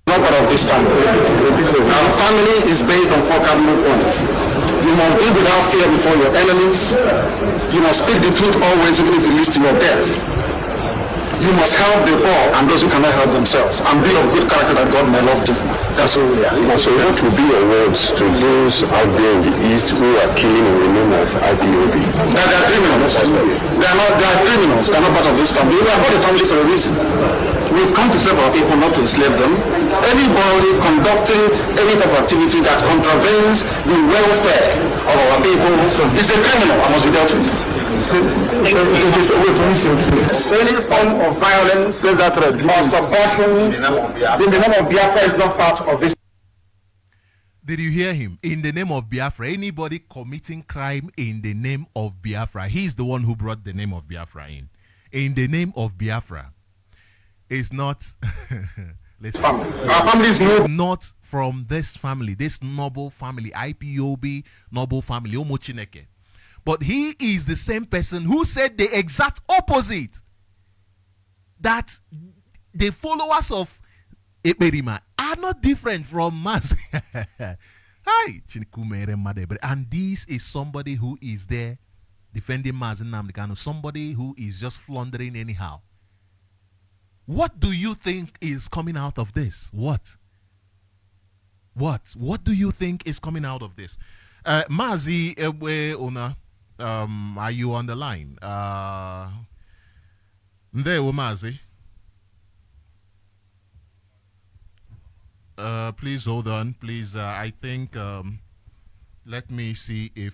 Not part of this family. Our family is based on 4 cardinal points. You must be without fear before your enemies. You must speak the truth always, even if it leads to your death. You must help the poor and those who cannot help themselves, and be of good character that God may love you. That's all we are. So what will be your words to those out there in the East who are killing in the name of IPOB? They are criminals. They are criminals. They are not part of this family. We are part of the family for a reason. We've come to serve our people, not to enslave them. Anybody conducting any type of activity that contravenes the welfare of our people is a criminal and must be dealt with. Any form of violence or suppression in the name of Biafra is not part of this. Did you hear him? In the name of Biafra, anybody committing crime in the name of Biafra, he's the one who brought the name of Biafra in. In the name of Biafra, is not. Our family is not from this family, this noble family, IPOB, noble family, Omo Chineke. But he is the same person who said the exact opposite. That the followers of Eperima are not different from Mazi. And this is somebody who is there defending Mazi Nnamdi Kanu, somebody who is just floundering anyhow. What do you think is coming out of this? What do you think is coming out of this? Mazi Ewe Ona, are you on the line? Ndewo Mazi. Please hold on. Please, I think, let me see if